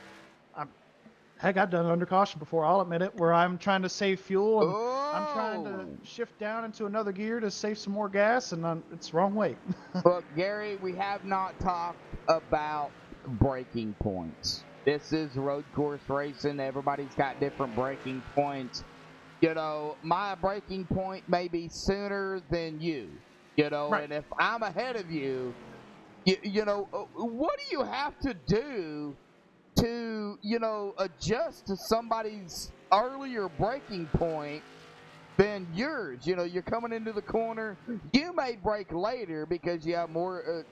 I've done it under caution before, I'll admit it, where I'm trying to save fuel and I'm trying to shift down into another gear to save some more gas, and it's the wrong way. Look, Gary, we have not talked about braking points. This is road course racing. Everybody's got different braking points. You know, my braking point may be sooner than you. You know, right. And if I'm ahead of you, you know, what do you have to do to, you know, adjust to somebody's earlier braking point than yours? You know, you're coming into the corner. You may brake later because you have more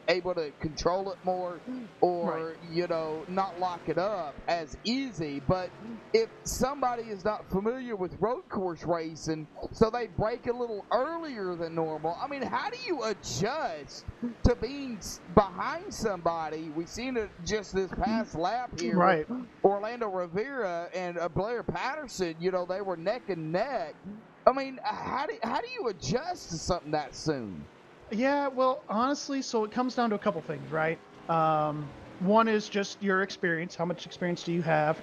able to control it more, or you know, not lock it up as easy. But if somebody is not familiar with road course racing, so they brake a little earlier than normal, I mean, how do you adjust to being behind somebody? We've seen it just this past lap here, right? Orlando Rivera and Blair Patterson, you know, they were neck and neck. I mean, how do you adjust to something that soon? Yeah, well, honestly, so it comes down to a couple things, right? One is just your experience. How much experience do you have?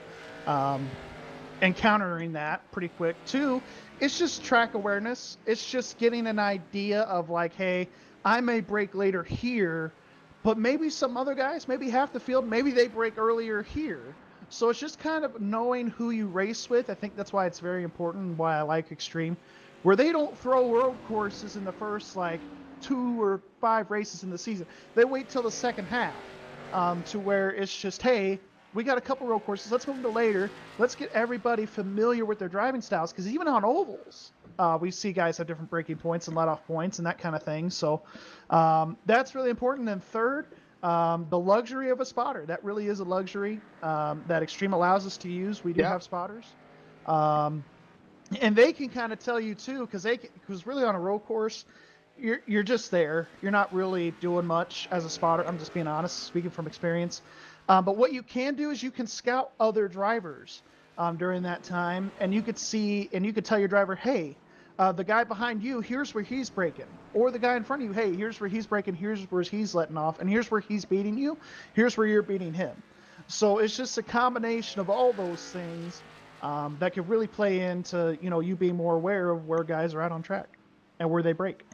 Encountering that pretty quick. Two, it's just track awareness. It's just getting an idea of like, hey, I may brake later here, but maybe some other guys, maybe half the field, maybe they brake earlier here. So it's just kind of knowing who you race with. I think that's why it's very important and why I like Extreme, where they don't throw road courses in the first, like, 2 or 5 races in the season. They wait till the second half to where it's just, hey, we got a couple road courses. Let's move them to later. Let's get everybody familiar with their driving styles, because even on ovals, we see guys have different braking points and let-off points and that kind of thing. So that's really important. And third, The luxury of a spotter, that really is a luxury that Extreme allows us to use. We do have spotters. And they can kind of tell you too, because really on a road course, you're just there. You're not really doing much as a spotter. I'm just being honest, speaking from experience. But what you can do is you can scout other drivers during that time, and you could see and you could tell your driver, hey, the guy behind you, here's where he's braking, or the guy in front of you, hey, here's where he's braking, here's where he's letting off, and here's where he's beating you, here's where you're beating him. So it's just a combination of all those things that could really play into you being more aware of where guys are out on track and where they brake.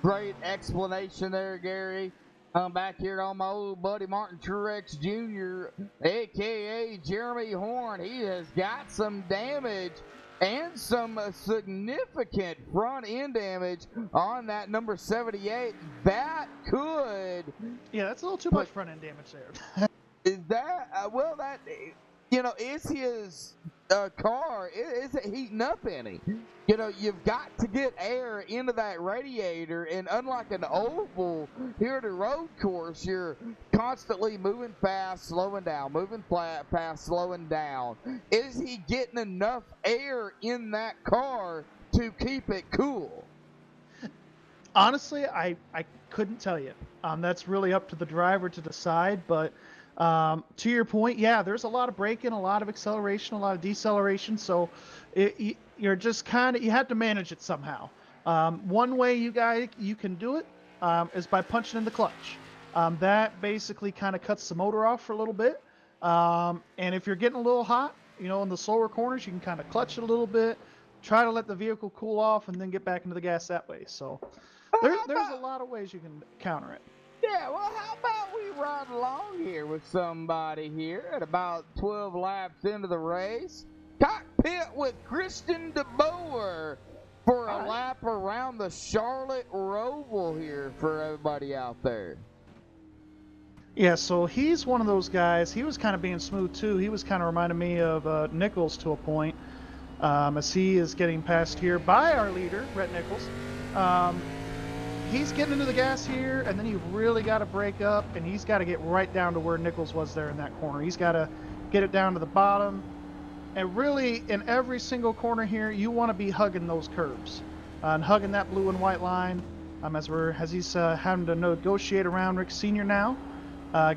Great explanation there, Gary. I'm back here on my old buddy Martin Truex Jr., a.k.a. Jeremy Horn. He has got some damage and some significant front end damage on that number 78. That could... Yeah, that's a little too much front end damage there. Is that... is his car, is it heating up any? You've got to get air into that radiator, and unlike an oval here at a road course, you're constantly moving fast, slowing down, moving fast, slowing down. Is he getting enough air in that car to keep it cool? Honestly, I couldn't tell you. That's really up to the driver to decide, but to your point, yeah, there's a lot of braking, a lot of acceleration, a lot of deceleration, so you're just you have to manage it somehow. One way you can do it is by punching in the clutch. That basically kind of cuts the motor off for a little bit, and if you're getting a little hot, in the slower corners, you can kind of clutch it a little bit, try to let the vehicle cool off, and then get back into the gas that way. So there's a lot of ways you can counter it. Yeah, well, how about we ride along here with somebody here at about 12 laps into the race? Cockpit with Christian DeBoer for a lap around the Charlotte Roval here for everybody out there. Yeah, so he's one of those guys. He was kind of being smooth, too. He was kind of reminding me of Nichols to a point, as he is getting passed here by our leader, Rhett Nichols. He's getting into the gas here, and then you really got to break up, and he's got to get right down to where Nichols was there in that corner. He's got to get it down to the bottom, and really, in every single corner here, you want to be hugging those curbs and hugging that blue and white line as he's having to negotiate around Rick Sr. now.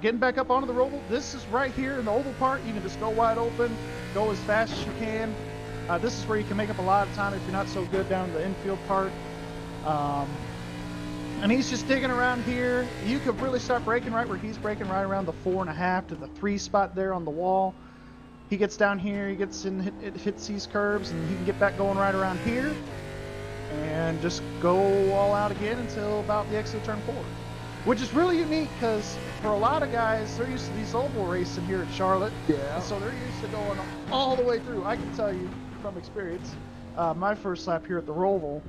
Getting back up onto the Roval. This is right here in the oval part. You can just go wide open, go as fast as you can. This is where you can make up a lot of time if you're not so good down the infield part. And he's just digging around here. You could really start braking right where he's braking, right around the 4.5 to the 3 spot there on the wall. He gets down here, he gets in, hits these curves, and he can get back going right around here and just go all out again until about the exit of turn 4. Which is really unique because for a lot of guys, they're used to these oval racing here at Charlotte. Yeah. And so they're used to going all the way through. I can tell you from experience, my first lap here at the Roval,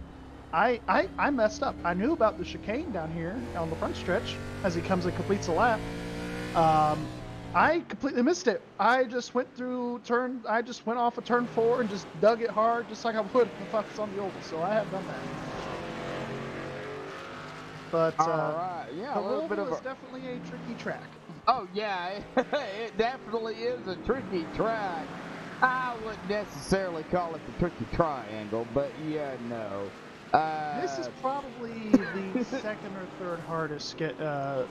I messed up. I knew about the chicane down here on the front stretch as he comes and completes a lap. I completely missed it. I just went off of turn 4 and just dug it hard, just like I would if I was on the oval. So I have done that. But all right, yeah, the a little bit of is definitely a tricky track. Oh yeah, it definitely is a tricky track. I wouldn't necessarily call it the tricky triangle, but yeah, no. This is probably the second or third hardest track I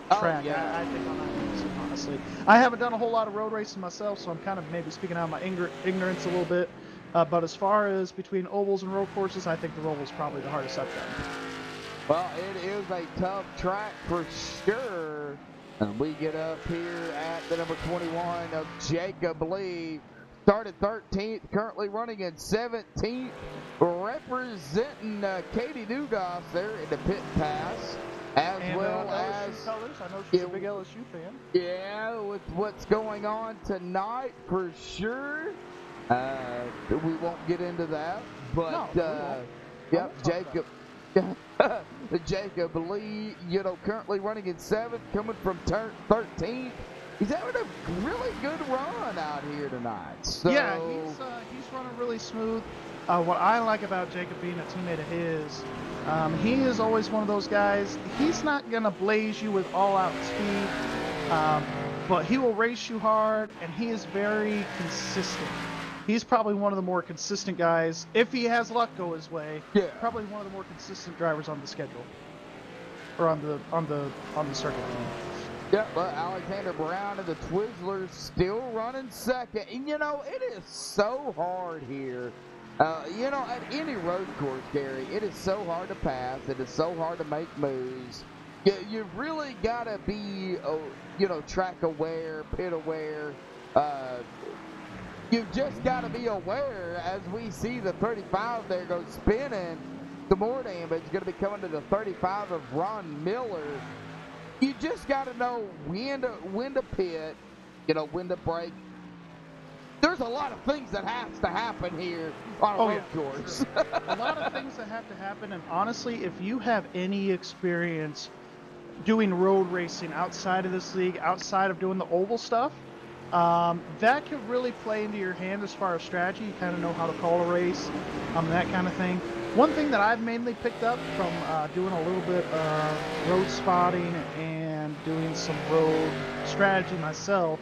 think on iRacing, honestly. I haven't done a whole lot of road racing myself, so I'm kind of maybe speaking out of my ignorance a little bit. But as far as between ovals and road courses, I think the Roval is probably the hardest I've done. Well, it is a tough track for sure. And we get up here at the number 21 of Jacob Lee. Started 13th, currently running in 17th, representing Katie Dugas there in the pit pass, as well as LSU colors. I know she's a big LSU fan. Yeah, with what's going on tonight for sure. We won't get into that, but yep, Jacob. Jacob Lee, currently running in 7th, coming from turn 13th. He's having a really good run out here tonight. So, yeah, he's running really smooth. What I like about Jacob being a teammate of his, he is always one of those guys. He's not gonna blaze you with all-out speed, but he will race you hard, and he is very consistent. He's probably one of the more consistent guys. If he has luck go his way, Yeah. probably one of the more consistent drivers on the schedule, or on the circuit. Yep, but Alexander Brown and the Twizzlers still running second. And, you know, it is so hard here. You know, at any road course, Gary, it is so hard to pass. It is so hard to make moves. You've really got to be, you know, track aware, pit aware. You've just got to be aware as we see the 35 there go spinning. The more damage is going to be coming to the 35 of Ron Miller. You just got to know when to pit, you know, when to brake. There's a lot of things that has to happen here on a road course. A lot of things that have to happen, and honestly, if you have any experience doing road racing outside of this league, outside of doing the oval stuff, that could really play into your hand as far as strategy. You kind of know how to call a race, that kind of thing. One thing that I've mainly picked up from doing a little bit of road spotting and doing some road strategy myself,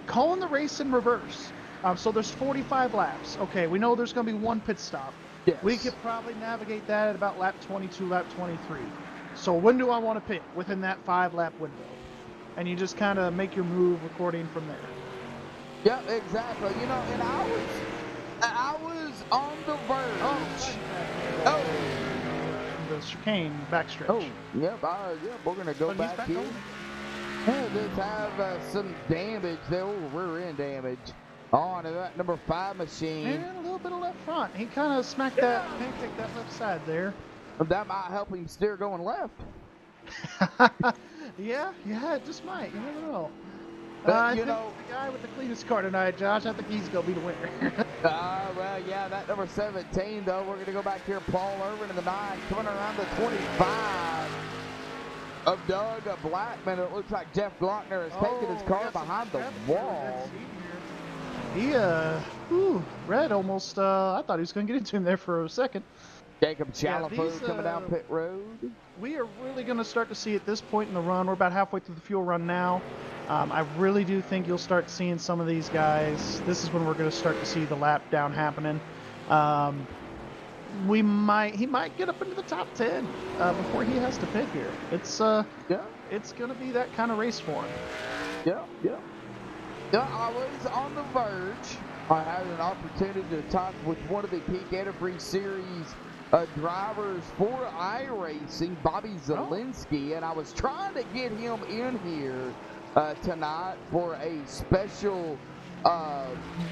calling the race in reverse. So there's 45 laps. Okay, we know there's going to be one pit stop. Yes. We could probably navigate that at about lap 22, lap 23. So when do I want to pit? Within that 5-lap window. And you just kind of make your move according from there. Yep, exactly. You know, and I was on the verge. Oh. The chicane backstretch. Oh, yep, we're going to go But he's back back here. on. And just have some damage there, rear end damage on that number 5 machine. And a little bit of left front. He kind of smacked that, pancaked that left side there. That might help him steer going left. Yeah, it just might. You never know. But, I you think know, the guy with the cleanest car tonight, Josh, I think he's going to be the winner. well, yeah, that number 17, though. We're going to go back here. Paul Irvin in the 9, coming around the 25 of Doug Blackman. It looks like Jeff Glockner has taken his car behind the wall. He, Red almost, I thought he was going to get into him there for a second. Jacob Yeah, Chalafoe these, coming down pit road. We are really going to start to see at this point in the run, we're about halfway through the fuel run now. I really do think you'll start seeing some of these guys. This is when we're going to start to see the lap down happening. He might get up into the top 10 before he has to pit here. It's going to be that kind of race for him. Yeah, I was on the verge. I had an opportunity to talk with one of the Peak Antifreeze Series drivers for iRacing, Bobby Zielinski, and I was trying to get him in here tonight for a special,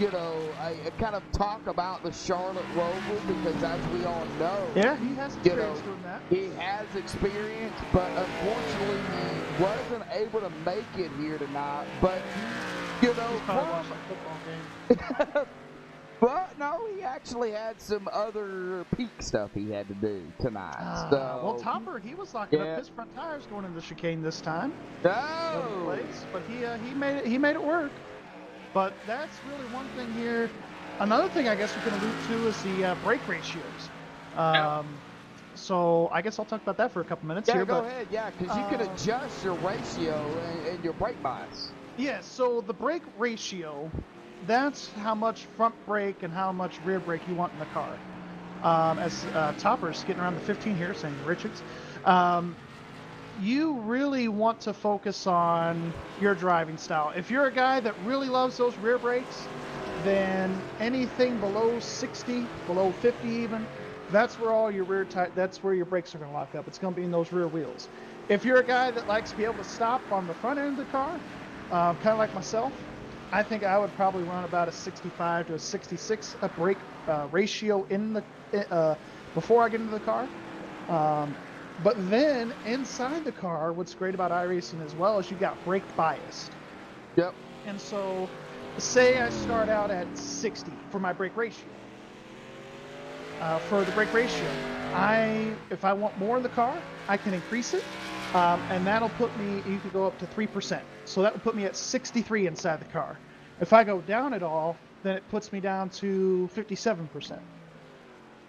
you know, a kind of talk about the Charlotte Roval, because as we all know, Yeah, he has experience doing that. he has experience, but unfortunately he wasn't able to make it here tonight. But you know, He's probably watching a football game. but no, he actually had some other peak stuff he had to do tonight. So, Well, Topper, he was locking Yeah. up his front tires going into the chicane this time. no, Place, but he made it work. But that's really one thing here. Another thing I guess we can allude to is the brake ratios. So I guess I'll talk about that for a couple minutes yeah, here. go but ahead, yeah, because you can adjust your ratio and your brake bias. yeah, so the brake ratio, that's how much front brake and how much rear brake you want in the car. As Topper's getting around the 15 here, saying Richards, you really want to focus on your driving style. If you're a guy that really loves those rear brakes, then anything below 60, below 50 even, that's where all your that's where your brakes are going to lock up. It's going to be in those rear wheels. If you're a guy that likes to be able to stop on the front end of the car, kind of like myself, I think I would probably run about a 65 to a 66 brake ratio in the before I get into the car. But then inside the car, what's great about iRacing as well is you got brake biased. Yep. And so, say I start out at 60 for my brake ratio. For the brake ratio, if I want more in the car, I can increase it, and that'll put me. You could go up to 3%, so that would put me at 63 inside the car. If I go down at all, then it puts me down to 57%.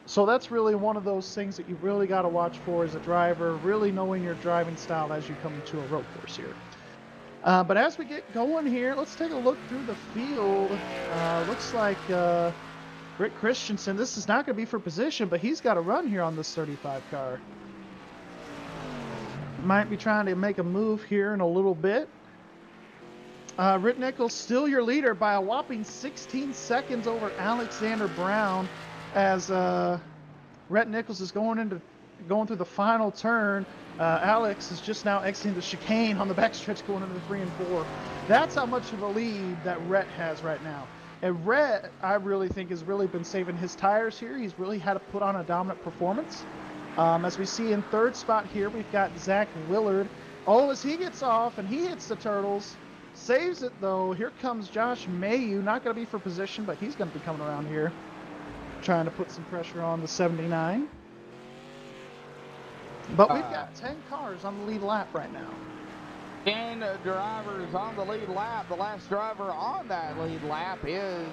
So that's really one of those things that you really got to watch for as a driver, really knowing your driving style as you come into a road course here. But as we get going here, let's take a look through the field. Looks like Rick Christensen, this is not going to be for position, but he's got a run here on this 35 car. Might be trying to make a move here in a little bit. Rick Nichols still your leader by a whopping 16 seconds over Alexander Brown, as Rhett Nichols is going through the final turn. Alex is just now exiting the chicane on the backstretch going into the 3 and 4. That's how much of a lead that Rhett has right now. And Rhett, I really think, has really been saving his tires here. He's really had to put on a dominant performance. As we see in third spot here, we've got Zach Willard. Oh, as he gets off and he hits the turtles. Saves it, though. Here comes Josh Mayu. Not going to be for position, but he's going to be coming around here, trying to put some pressure on the 79. But we've got 10 cars on the lead lap right now. 10 drivers on the lead lap. The last driver on that lead lap is,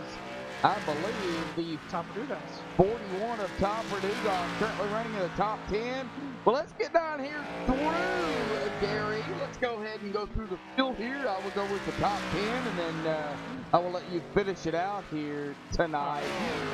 I believe, the Topper Dugas. 41 of Topper Dugas, currently running in the top 10. Well, let's get down here through, Gary. Let's go ahead and go through the field here. I will go with the top 10, and then I will let you finish it out here tonight.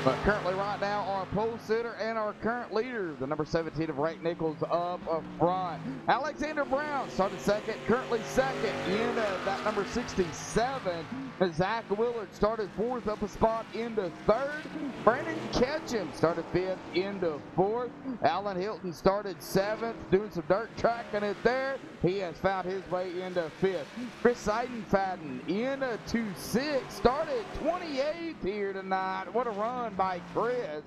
But currently right now, our pole sitter and our current leader, the number 17 of Rick Nichols, up front. Alexander Brown started second, currently second in that number 67. Zach Willard started fourth, up a spot into third. Brandon Ketchum started fifth into fourth. Alan Hilton started seventh, doing some dirt tracking it there. He has found his way into fifth. Chris Seidenfaden into sixth, started 28th here tonight. What a run by Chris.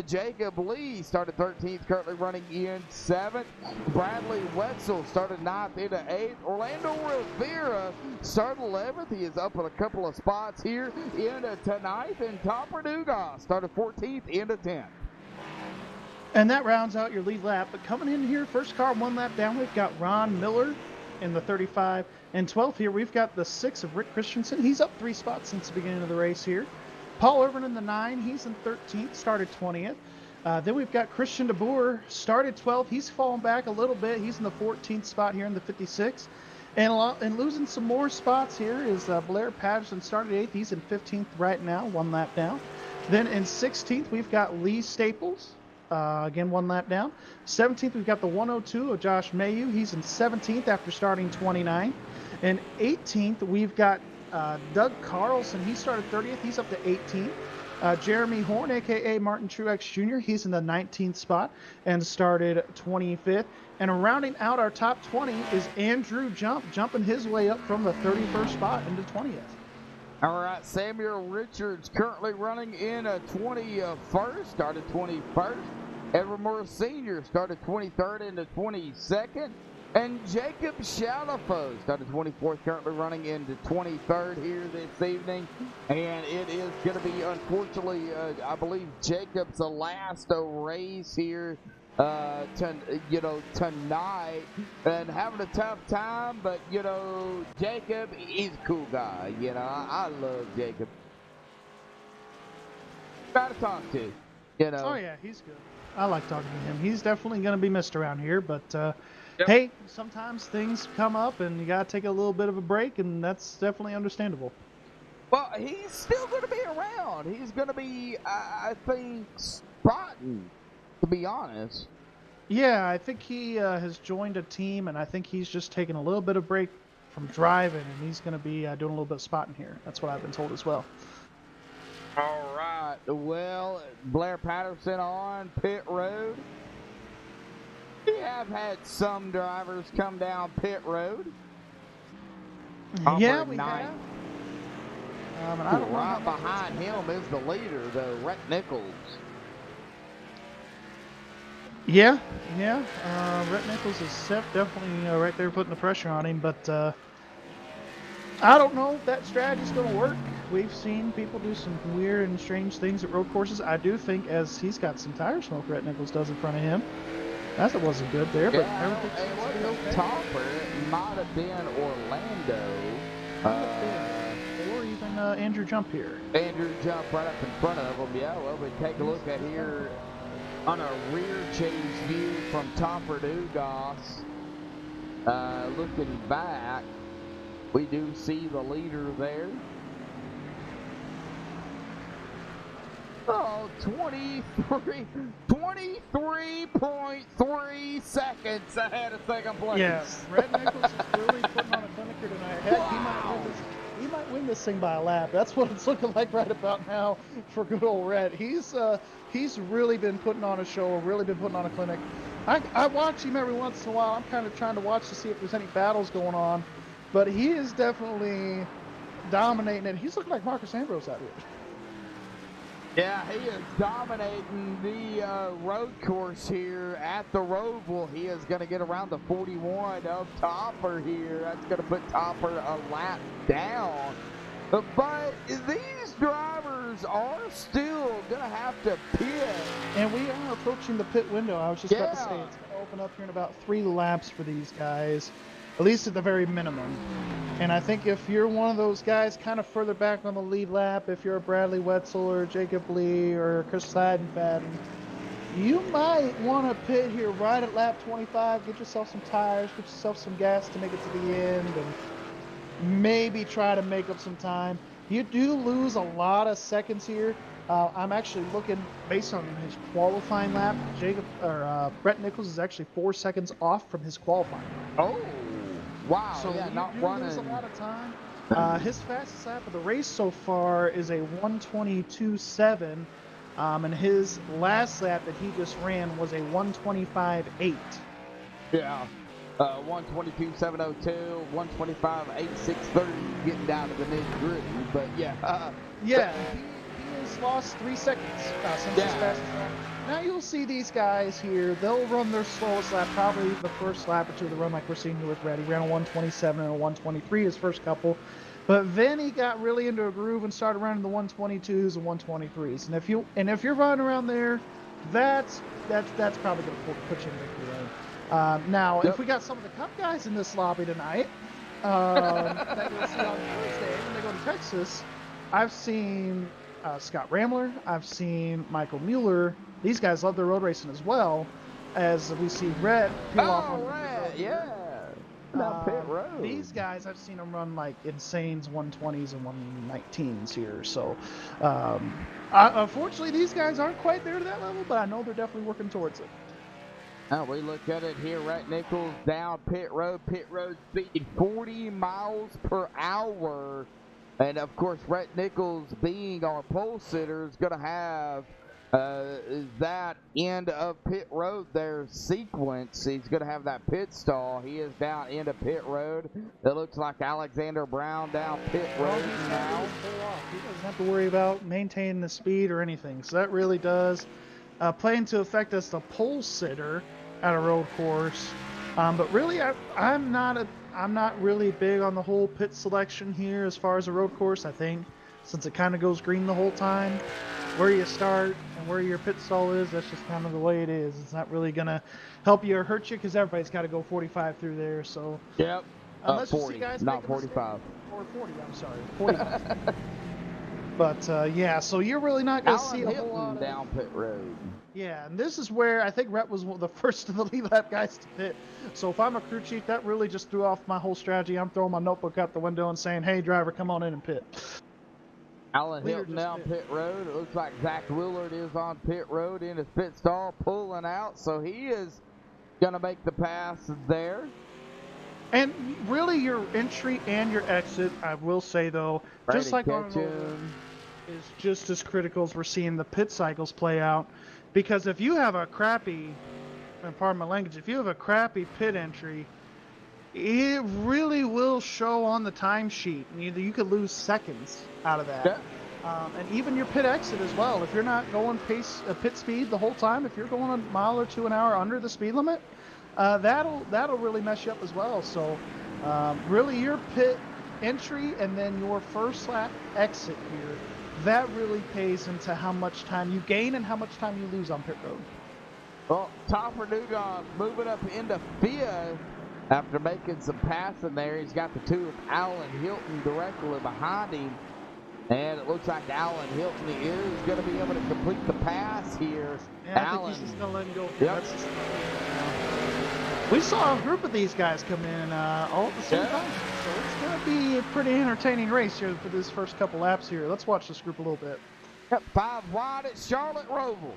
Jacob Lee started 13th, currently running in seventh. Bradley Wetzel started ninth into eighth. Orlando Rivera started 11th. He is up in a couple of spots here into ninth. And Topper Dugas started 14th into 10th. And that rounds out your lead lap. But coming in here, first car one lap down, we've got Ron Miller in the 35. And 12th here, we've got the 6 of Rick Christensen. He's up 3 spots since the beginning of the race here. Paul Irvin in the 9. He's in 13th, started 20th. Then we've got Christian DeBoer, started 12th. He's fallen back a little bit. He's in the 14th spot here in the 56. And losing some more spots here is Blair Patterson, started 8th. He's in 15th right now, 1 lap down. Then in 16th, we've got Lee Staples. Again, 1 lap down. 17th, we've got the 102 of Josh Mayu. He's in 17th after starting 29th. And 18th, we've got Doug Carlson. He started 30th. He's up to 18th. Jeremy Horn, a.k.a. Martin Truex Jr., he's in the 19th spot and started 25th. And rounding out our top 20 is Andrew jumping his way up from the 31st spot into 20th. All right, Samuel Richards currently running in 21st, started 21st. Edward Morris Sr. started 23rd into 22nd. And Jacob Shalafo started 24th, currently running into 23rd here this evening. And it is going to be, unfortunately, I believe Jacob's last race here tonight, and having a tough time. But, Jacob, he's a cool guy. I love Jacob. Got to talk to, Oh, yeah, he's good. I like talking to him. He's definitely going to be missed around here, but hey, sometimes things come up and you got to take a little bit of a break, and that's definitely understandable. Well, he's still going to be around. He's going to be, I think, spotting, to be honest. Yeah, I think he has joined a team, and I think he's just taking a little bit of break from driving, and he's going to be doing a little bit of spotting here. That's what I've been told as well. All right. Well, Blair Patterson on pit road. We have had some drivers come down pit road. Yeah, we have. And I don't right behind him is the leader, though, Rhett Nichols. Yeah. Rhett Nichols is definitely right there putting the pressure on him, but I don't know if that strategy's going to work. We've seen people do some weird and strange things at road courses. I do think, as he's got some tire smoke, Rhett Nichols does in front of him. That wasn't good there, but everything seems to be okay. Topper, it might have been Orlando. Or even Andrew Jump here. Andrew Jump right up in front of him. Yeah, well, we take a look at here. On a rear chase view from Topper Dugas, looking back, we do see the leader there. Oh, 23.3 seconds ahead of second place. Yes, Red Nichols is really putting on a clinicker tonight. Heck, he might win this thing by a lap. That's what it's looking like right about now for good old Red. He's really been putting on a show, really been putting on a clinic. I watch him every once in a while. I'm kind of trying to watch to see if there's any battles going on, but he is definitely dominating it. He's looking like Marcus Ambrose out here. Yeah, he is dominating the road course here at the Roval. He is going to get around the 41 of Topper here. That's going to put Topper a lap down. But these drivers are still going to have to pit. And we are approaching the pit window. I was just about to say it's going to open up here in about 3 laps for these guys, at least at the very minimum. And I think if you're one of those guys kind of further back on the lead lap, if you're a Bradley Wetzel or Jacob Lee or Chris Seidenfaden, you might want to pit here right at lap 25, get yourself some tires, get yourself some gas to make it to the end, and maybe try to make up some time. You do lose a lot of seconds here. I'm actually looking based on his qualifying lap. Brett Nichols is actually 4 seconds off from his qualifying. Oh, wow! So yeah, you not do running. lose a lot of time. His fastest lap of the race so far is a 1:22.7, and his last lap that he just ran was a 1:25.8. Yeah. 122.702, 125.8630, getting down to the nitty gritty. But yeah, he has lost 3 seconds since his fastest lap. Now you'll see these guys here. They'll run their slowest lap, probably the first lap or two of the run, like we're seeing here with Red. He ran a 127 and a 123 his first couple, but then he got really into a groove and started running the 122s and 123s. And if you're running around there, that's probably going to put you in victory lane. Now, if we got some of the Cup guys in this lobby tonight, that you'll see on Thursday when they go to Texas, I've seen Scott Ramler, I've seen Michael Mueller. These guys love their road racing as well, as we see Red peel off on Red, yeah. Now pit road. These guys, I've seen them run like insanes 120s and 119s here. So, unfortunately, these guys aren't quite there to that level, but I know they're definitely working towards it. Now we look at it here, Red Nichols down pit road speed 40 miles per hour. And of course, Red Nichols being our pole sitter is going to have that end of pit road there sequence. He's going to have that pit stall. He is down into pit road. It looks like Alexander Brown down pit road now. He doesn't have to worry about maintaining the speed or anything. So that really does play into effect as the pole sitter at a road course. But really, I'm not really big on the whole pit selection here as far as a road course. I think since it kind of goes green the whole time, where you start and where your pit stall is, that's just kind of the way it is. It's not really gonna help you or hurt you because everybody's got to go 45 through there. So yep, unless 40, you see guys not make 45 or 40. I'm sorry, 45. But yeah, so you're really not gonna see a whole lot of down pit road. Yeah, and this is where I think Rhett was one of the first of the lead lap guys to pit. So if I'm a crew chief, that really just threw off my whole strategy. I'm throwing my notebook out the window and saying, hey, driver, come on in and pit. Alan Hilton down pit road. It looks like Zach Willard is on pit road in his pit stall, pulling out. So he is going to make the pass there. And really your entry and your exit, I will say, though, just like on is just as critical as we're seeing the pit cycles play out. Because if you have a crappy, and pardon my language, if you have a crappy pit entry, it really will show on the timesheet. You could lose seconds out of that. Yeah. And even your pit exit as well. If you're not going pit speed the whole time, if you're going a mile or two an hour under the speed limit, that'll really mess you up as well. So really your pit entry and then your first lap exit here, that really pays into how much time you gain and how much time you lose on pit road. Well, Topper Dugan moving up into fifth after making some passing there. He's got the two of Alan Hilton directly behind him. And it looks like Alan Hilton is going to be able to complete the pass here. Yeah, I Alan, think he's just going to let him go. Yep. That's just we saw a group of these guys come in all at the same time, so it's going to be a pretty entertaining race here for this first couple laps here. Let's watch this group a little bit. Yep, 5 wide at Charlotte Roval.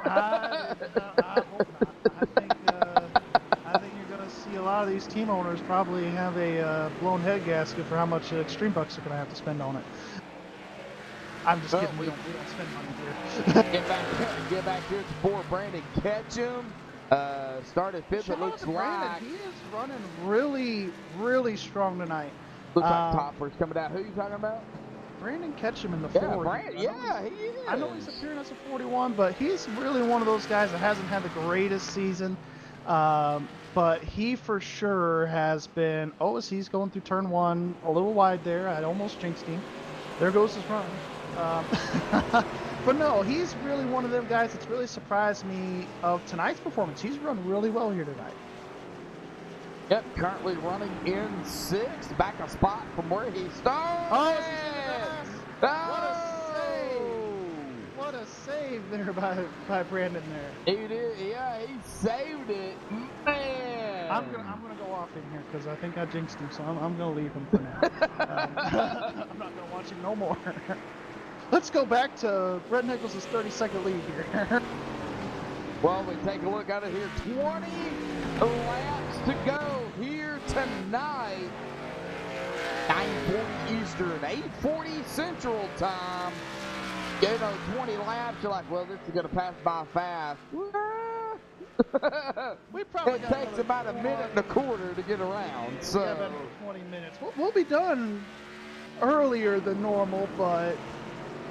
I hope not. I think you're going to see a lot of these team owners probably have a blown head gasket for how much Extreme Bucks are going to have to spend on it. I'm just kidding. We don't spend money here. Get back here for Brandon Ketchum. Started fifth, it looks like. He is running really, really strong tonight. Looks like Topper's coming out. Who are you talking about? Brandon Ketchum in the 40. He is. I know he's appearing as a 41, but he's really one of those guys that hasn't had the greatest season. But he for sure has been. Oh, as he's going through turn 1, a little wide there. I almost jinxed him. There goes his run. But no, he's really one of them guys that's really surprised me of tonight's performance. He's run really well here tonight. Yep, currently running in 6th, back a spot from where he started. Oh, what a save there by Brandon there. He did, yeah, he saved it, man. I'm gonna go off in here because I think I jinxed him, so I'm gonna leave him for now. I'm not gonna watch him no more. Let's go back to Brett Nichols' 30-second lead here. Well, we take a look at it here. 20 laps to go here tonight. 9:40 Eastern, 8:40 Central Time. You know, 20 laps, you're like, well, this is going to pass by fast. It takes about a minute and a quarter to get around. So yeah, about 20 minutes. We'll be done earlier than normal, but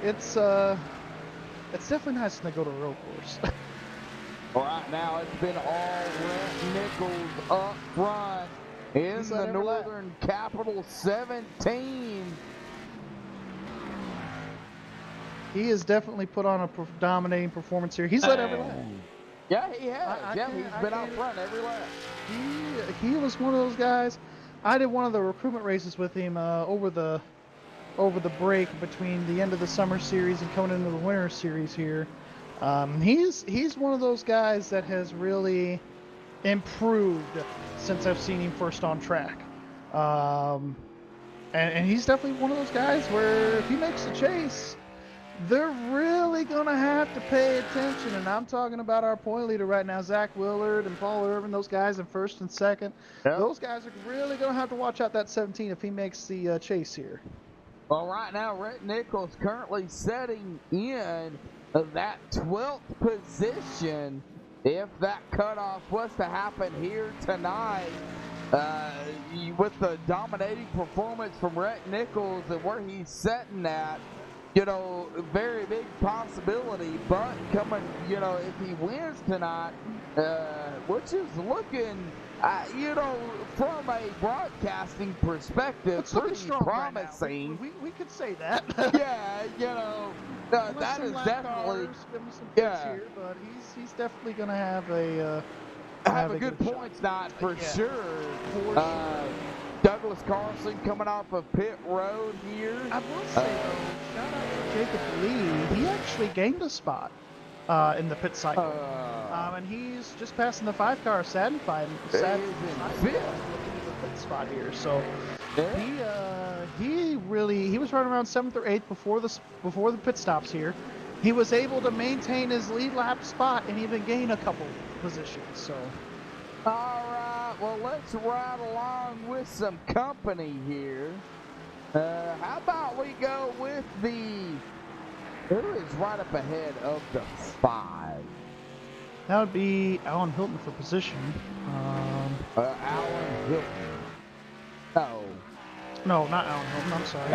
it's definitely nice when they go to a road course. All right, now it's been all Rhett Nichols up front in the Northern Capital 17. He has definitely put on a dominating performance here. He's led every lap. Yeah, he has. He's been out front every lap. He was one of those guys. I did one of the recruitment races with him over the break between the end of the summer series and coming into the winter series here. He's one of those guys that has really improved since I've seen him first on track. And he's definitely one of those guys where if he makes the chase, they're really going to have to pay attention. And I'm talking about our point leader right now, Zach Willard and Paul Irvin, those guys in first and second. Yep. Those guys are really going to have to watch out that 17 if he makes the chase here. Well, right now, Rhett Nichols currently setting in that 12th position. If that cutoff was to happen here tonight, with the dominating performance from Rhett Nichols and where he's setting at, you know, very big possibility. But coming, you know, if he wins tonight, which is looking, you know, from a broadcasting perspective, pretty promising. Right, we could say that. Yeah, you know, that is definitely. Give him some here, but he's definitely going to have a good points night for sure. For sure. Douglas Carlson coming off of pit road here. I will say though, shout out to Jacob Lee. He actually gained a spot in the pit cycle, and he's just passing the 5-car Sadden fight. Sadden is in fifth. Looking at the pit spot here, so he was running around 7th or 8th before the pit stops here. He was able to maintain his lead lap spot and even gain a couple positions. So. All right, well, let's ride along with some company here. How about we go with who is right up ahead of the 5? That would be Alan Hilton for position. Alan Hilton. No. No, not Alan Hilton, I'm sorry.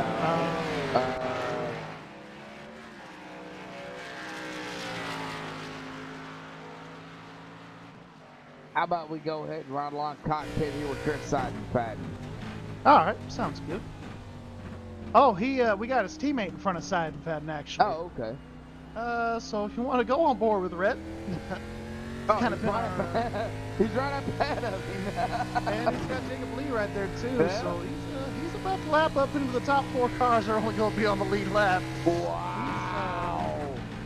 How about we go ahead and ride along cockpit here with Chris Seidenfaden? All right, sounds good. Oh, we got his teammate in front of Seidenfaden actually. Oh, okay. So if you want to go on board with Rhett, Oh, kind of he's, been right our, he's right up ahead of him. and he's got Jacob Lee right there too. Yeah. So he's about to lap up into the top 4 cars. Are only going to be on the lead lap. Wow.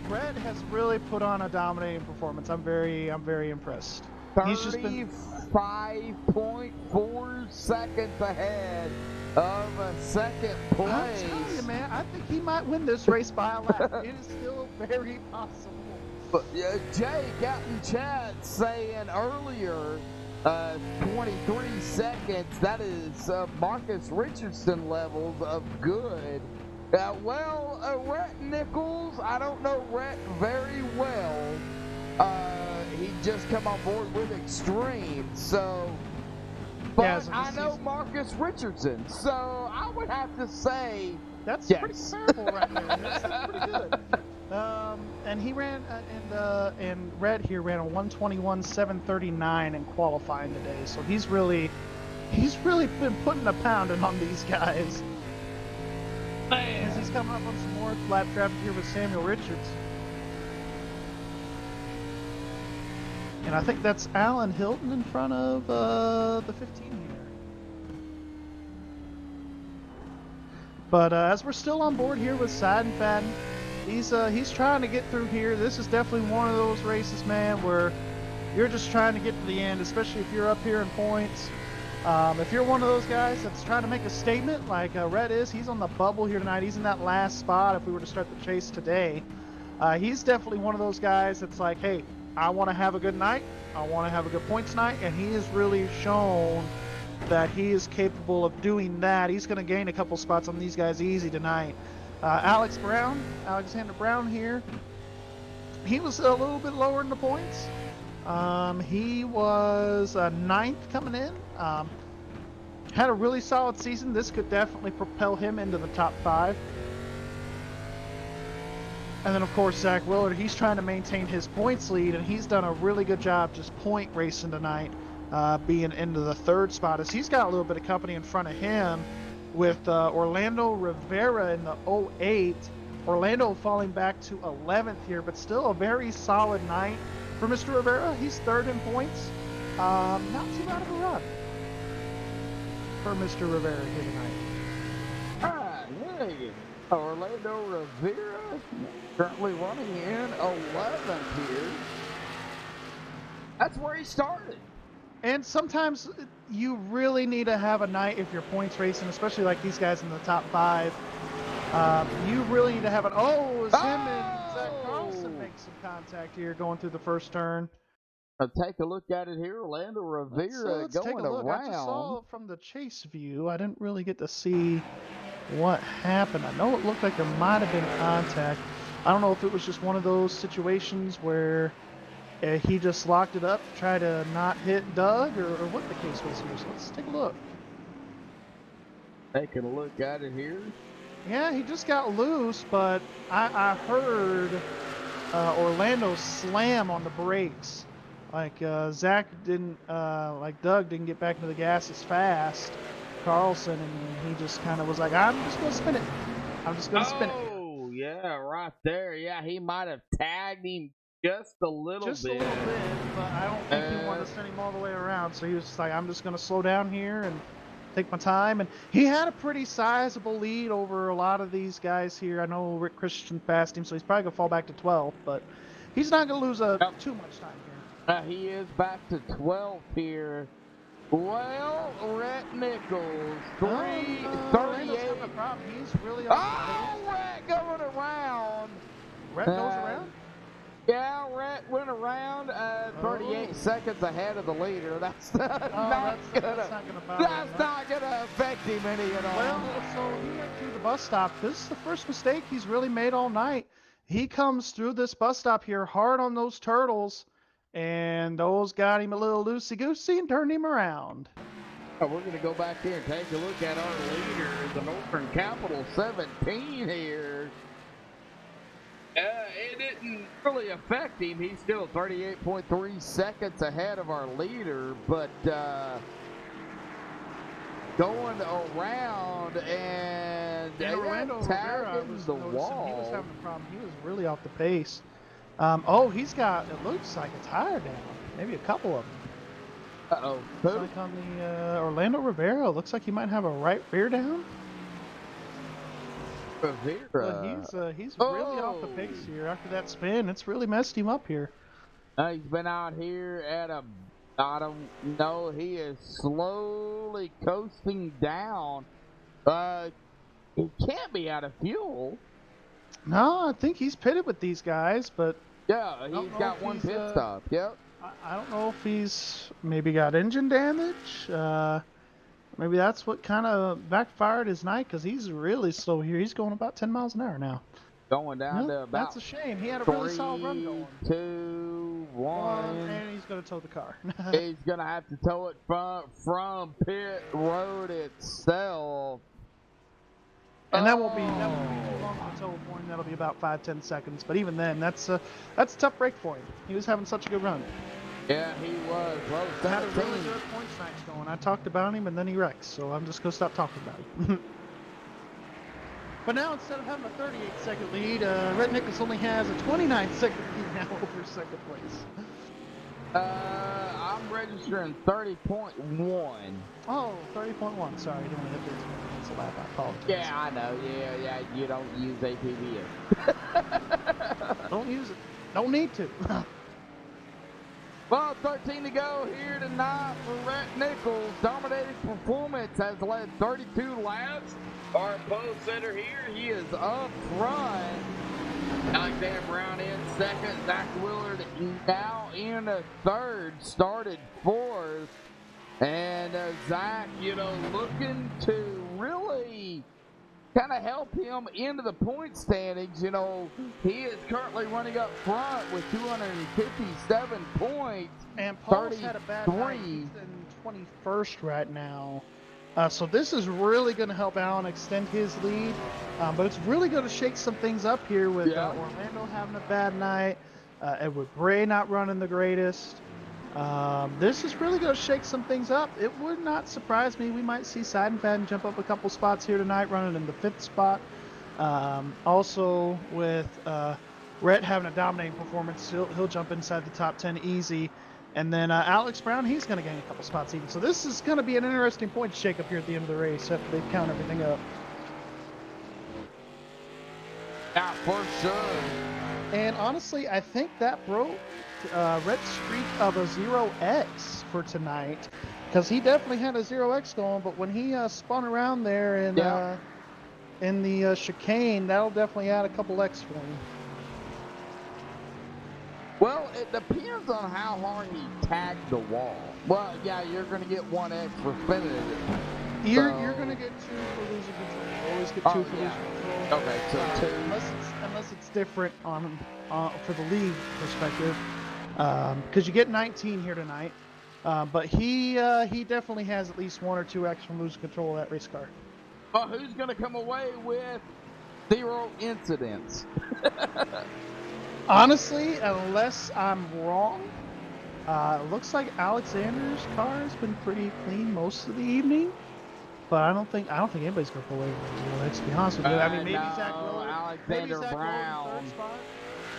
Red has really put on a dominating performance. I'm very impressed. He's just been 35.4 seconds ahead of second place. I'm telling you, man, I think he might win this race by a lap. It is still very possible. But Jake out in chat saying earlier, 23 seconds. That is Marcus Richardson levels of good. Rhett Nichols, I don't know Rhett very well. He just come on board with Extreme, so. But Yeah, so I know Marcus Richardson, so I would have to say that's yes. pretty comparable right there. That's pretty good. And he ran, and Red here ran a 121.739 in qualifying today. So he's really been putting a pounding on these guys. Man. As he's coming up on some more lap traffic here with Samuel Richards. And I think that's Alan Hilton in front of the 15 here. But as we're still on board here with Sadden Fadden, he's trying to get through here. This is definitely one of those races, man, where you're just trying to get to the end, especially if you're up here in points. If you're one of those guys that's trying to make a statement like Red is, he's on the bubble here tonight. He's in that last spot if we were to start the chase today. He's definitely one of those guys that's like, hey, I want to have a good night. I want to have a good points night. And he has really shown that he is capable of doing that. He's going to gain a couple spots on these guys easy tonight. Alexander Brown here, he was a little bit lower in the points. He was 9th coming in. Had a really solid season. This could definitely propel him into the top 5. And then, of course, Zach Willard, he's trying to maintain his points lead, and he's done a really good job just point racing tonight, being into the 3rd spot, as he's got a little bit of company in front of him with Orlando Rivera in the 08. Orlando falling back to 11th here, but still a very solid night for Mr. Rivera. He's 3rd in points. Not too bad of a run for Mr. Rivera here tonight. All right, hey, Orlando Rivera currently running in 11th here. That's where he started. And sometimes you really need to have a night if you're points racing, especially like these guys in the top 5. You really need to have him and Zach Carlson make some contact here going through the first turn. Take a look at it here. Orlando Rivera let's going take a look. around. I just saw from the chase view. I didn't really get to see what happened. I know it looked like there might have been contact. I don't know if it was just one of those situations where he just locked it up to try to not hit Doug, or what the case was here. So let's take a look. Taking a look at it here. Yeah, he just got loose, but I heard Orlando slam on the brakes. Like Zach didn't, like Doug didn't get back into the gas as fast. Carlson, and he just kind of was like, I'm just going to spin it. I'm just going to spin it. Oh, yeah, right there. Yeah, he might have tagged him just a little bit. Just a little bit, but I don't think he wanted to send him all the way around. So he was just like, I'm just going to slow down here and take my time. And he had a pretty sizable lead over a lot of these guys here. I know Rick Christian passed him, so he's probably going to fall back to 12th, but he's not going to lose too much time here. He is back to 12th here. Well, Rhett Nichols, 38. He's really on Rhett going around. Rhett goes around? Yeah, Rhett went around 38 seconds ahead of the leader. That's not gonna affect him any at all. Well, so he went through the bus stop. This is the first mistake he's really made all night. He comes through this bus stop here hard on those turtles, and those got him a little loosey-goosey and turned him around. We're going to go back here and take a look at our leader, the Northern Capital 17 here. It didn't really affect him. He's still 38.3 seconds ahead of our leader, but going around and Orlando Rivera tagging the wall. He was having a problem. He was really off the pace. Oh, he's got, it looks like a tire down. Maybe a couple of them. Uh-oh. Looks Who? like on the Orlando Rivera, looks like he might have a right rear down. Rivera. But he's really off the pace here after that spin. It's really messed him up here. He's been out here at a, I don't know, he is slowly coasting down. He can't be out of fuel. No, I think he's pitted with these guys, but Yeah, he's got one pit stop. Yep. I don't know if he's maybe got engine damage. Maybe that's what kind of backfired his night, because he's really slow here. He's going about 10 miles an hour now. Going down to about that's a shame. He had a really solid run going. 2, 1. And he's going to tow the car. He's going to have to tow it from pit road itself. And that won't be too long of a tow for him. That'll be about 5-10 seconds. But even then, that's a tough break for him. He was having such a good run. Yeah, he was. Well, had a really good point snatch going. I talked about him, and then he wrecks. So I'm just going to stop talking about him. But now, instead of having a 38-second lead, Rhett Nichols only has a 29-second lead now over second place. I'm registering 30.1. Oh, 30.1. Sorry, I didn't want to hit the 20 lap. I apologize. Yeah, I know. Yeah, you don't use APVS. Don't use it. Don't need to. Well, 13 to go here tonight for Rhett Nichols. Dominating performance has led 32 laps. Our post center here, he is up front. Alexander Brown in second. Zach Willard now in third. Started fourth. And Zach, looking to really kind of help him into the point standings. He is currently running up front with 257 points. And Paul's had a bad night. He's in 21st right now. So this is really going to help Allen extend his lead. But it's really going to shake some things up here with Orlando having a bad night. Edward Bray not running the greatest. This is really going to shake some things up. It would not surprise me. We might see Seidenfaden jump up a couple spots here tonight, running in the 5th spot. Also, with Rhett having a dominating performance, he'll jump inside the top 10 easy. And then Alex Brown, he's going to gain a couple spots even. So this is going to be an interesting point to shake up here at the end of the race after they count everything up. Yeah, for sure. And honestly, I think that broke Rhett's streak of a 0x for tonight, because he definitely had a 0x going, but when he spun around there in the chicane, that'll definitely add a couple X for him. Well, it depends on how hard he tagged the wall. Well, yeah, you're going to get 1X for spinning it. You're going to get 2 for losing control. You always get 2 for losing control. Okay, so 2. Unless it's different on for the league perspective. Because you get 19 here tonight. But he definitely has at least 1 or 2X from losing control of that race car. Well, who's going to come away with 0 incidents? Honestly, unless I'm wrong, it looks like Alexander's car has been pretty clean most of the evening. But I don't think anybody's gonna pull away with 0X, to be honest with you. I mean, maybe Zach Willard, Alexander Brown.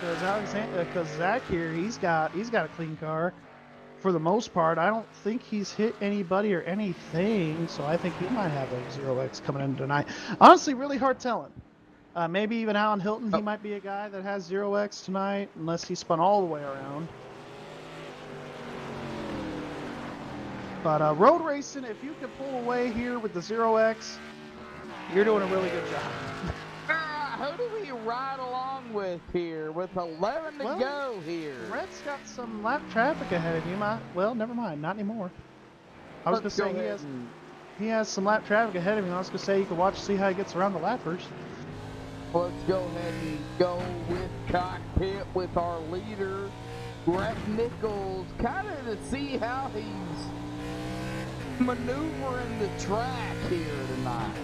Because Zach here, he's got a clean car for the most part. I don't think he's hit anybody or anything, so I think he might have a 0X coming in tonight. Honestly, really hard telling. Maybe even Alan Hilton, he might be a guy that has 0X tonight, unless he spun all the way around. But road racing, if you can pull away here with the 0X, you're doing a really good job. Who do we ride along with here with 11 to go here? Rhett's got some lap traffic ahead of you. Well, never mind, not anymore. I was going to say he has some lap traffic ahead of him. I was going to say you can watch see how he gets around the lappers. Let's go ahead and go with cockpit with our leader, Rhett Nichols, kind of to see how he's maneuvering the track here tonight.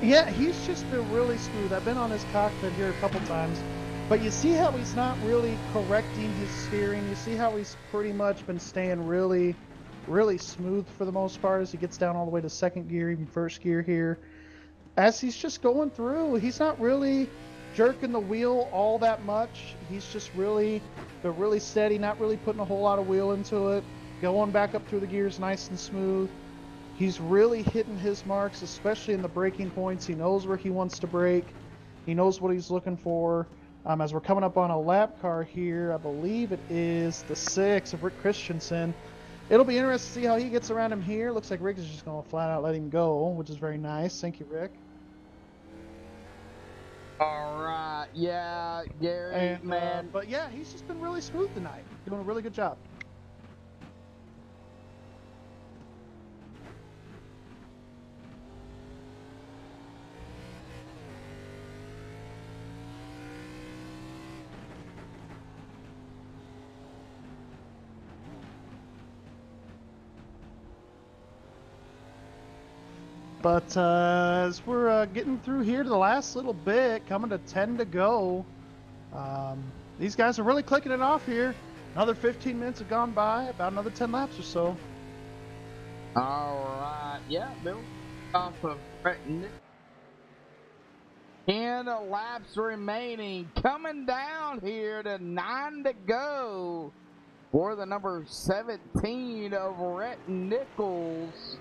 Yeah, he's just been really smooth. I've been on his cockpit here a couple times, but you see how he's not really correcting his steering. You see how he's pretty much been staying really, really smooth for the most part as he gets down all the way to second gear, even first gear here. As he's just going through, he's not really jerking the wheel all that much. He's just really steady, not really putting a whole lot of wheel into it, going back up through the gears nice and smooth. He's really hitting his marks, especially in the braking points. He knows where he wants to brake. He knows what he's looking for. As we're coming up on a lap car here, I believe it is the 6 of Rick Christensen. It'll be interesting to see how he gets around him here. Looks like Rick is just going to flat out let him go, which is very nice. Thank you, Rick. All right. Yeah, Gary, And, man. but yeah, he's just been really smooth tonight. Doing a really good job. But as we're getting through here to the last little bit, coming to 10 to go, these guys are really clicking it off here. Another 15 minutes have gone by, about another 10 laps or so. All right. Yeah, Bill. Off of 10 laps remaining. Coming down here to 9 to go for the number 17 of Rhett Nichols.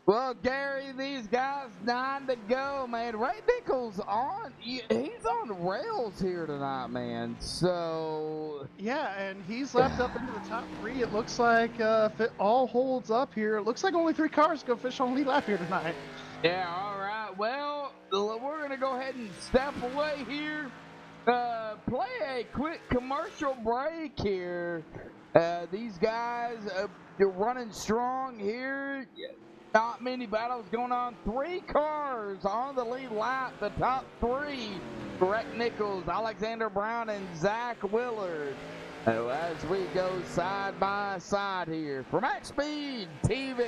Well, Gary, these guys 9 to go, man. Ray Nichols he's on rails here tonight, man. So yeah, and he's lapped up into the top 3. It looks like if it all holds up here, it looks like only 3 cars go finish on lead lap here tonight. yeah, all right. Well, we're gonna go ahead and step away here. Play a quick commercial break here. These guys are running strong here. Not many battles going on. 3 cars on the lead lap. The top 3, Rick Nichols, Alexander Brown, and Zach Willard. As we go side by side here for MaxSpeedTV.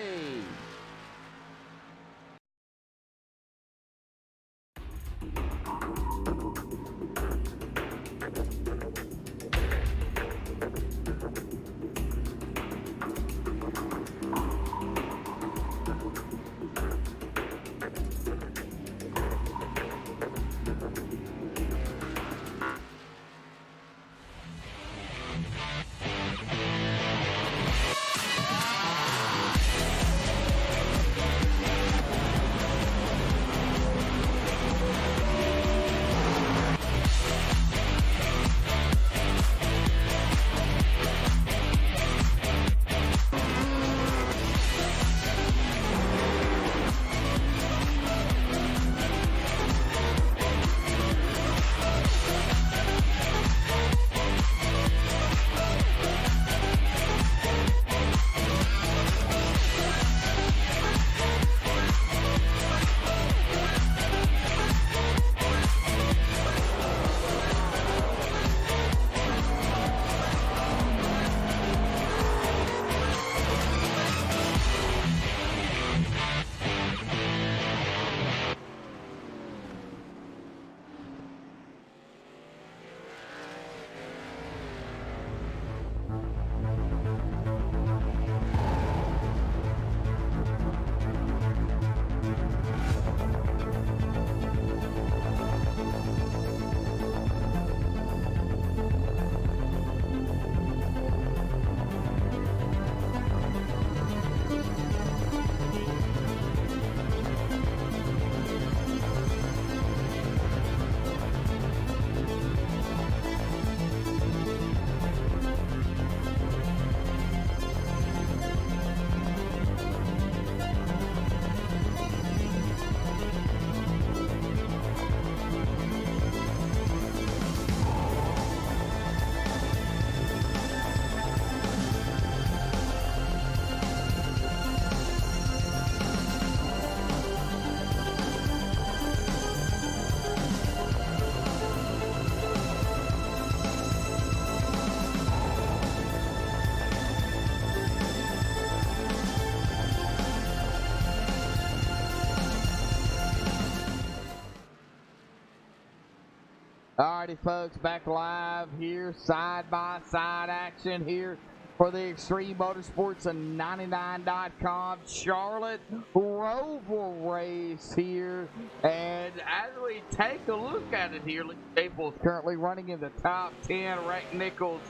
Alrighty, folks, back live here, side-by-side action here for the Extreme Motorsports and 99.com Charlotte Roval race here. And as we take a look at it here, Lee Staples currently running in the top 10. Rick Nichols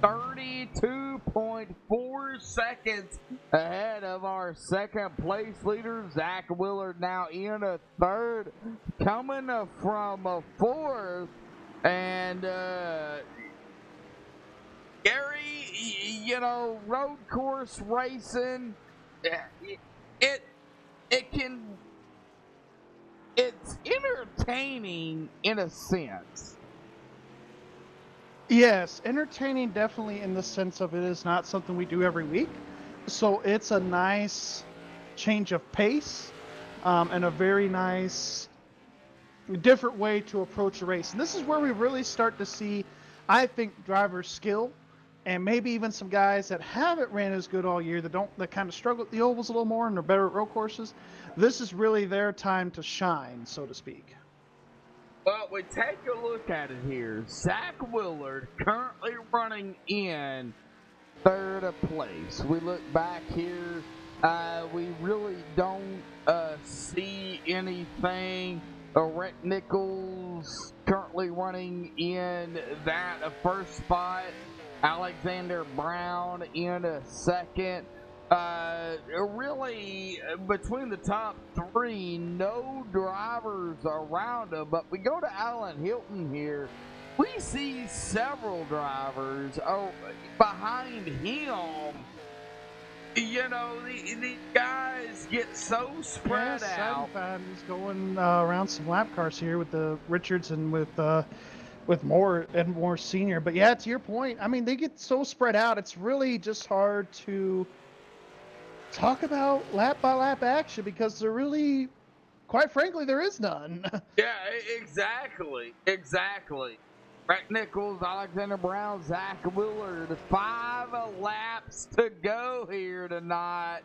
32.4 seconds ahead of our second place leader. Zach Willard now in a third, coming from a fourth. And Gary, you know, road course racing, it's entertaining in a sense. Yes, entertaining definitely in the sense of it is not something we do every week. So it's a nice change of pace and a very nice different way to approach a race. And this is where we really start to see, I think, drivers' skill and maybe even some guys that haven't ran as good all year that kind of struggle at the ovals a little more and are better at road courses. This is really their time to shine, so to speak. Well, we take a look at it here. Zach Willard currently running in third place. We look back here. We really don't see anything. Rhett Nichols currently running in that first spot. Alexander Brown in a second. Really, between the top three, no drivers around him. But we go to Alan Hilton here. We see several drivers behind him. You know, these guys get so spread out. He's going around some lap cars here with the Richards and with Moore and Moore Senior. But yeah, to your point, I mean, they get so spread out. It's really just hard to talk about lap by lap action because there really, quite frankly, there is none. Yeah, exactly. Rick Nichols, Alexander Brown, Zach Willard, 5 laps to go here tonight.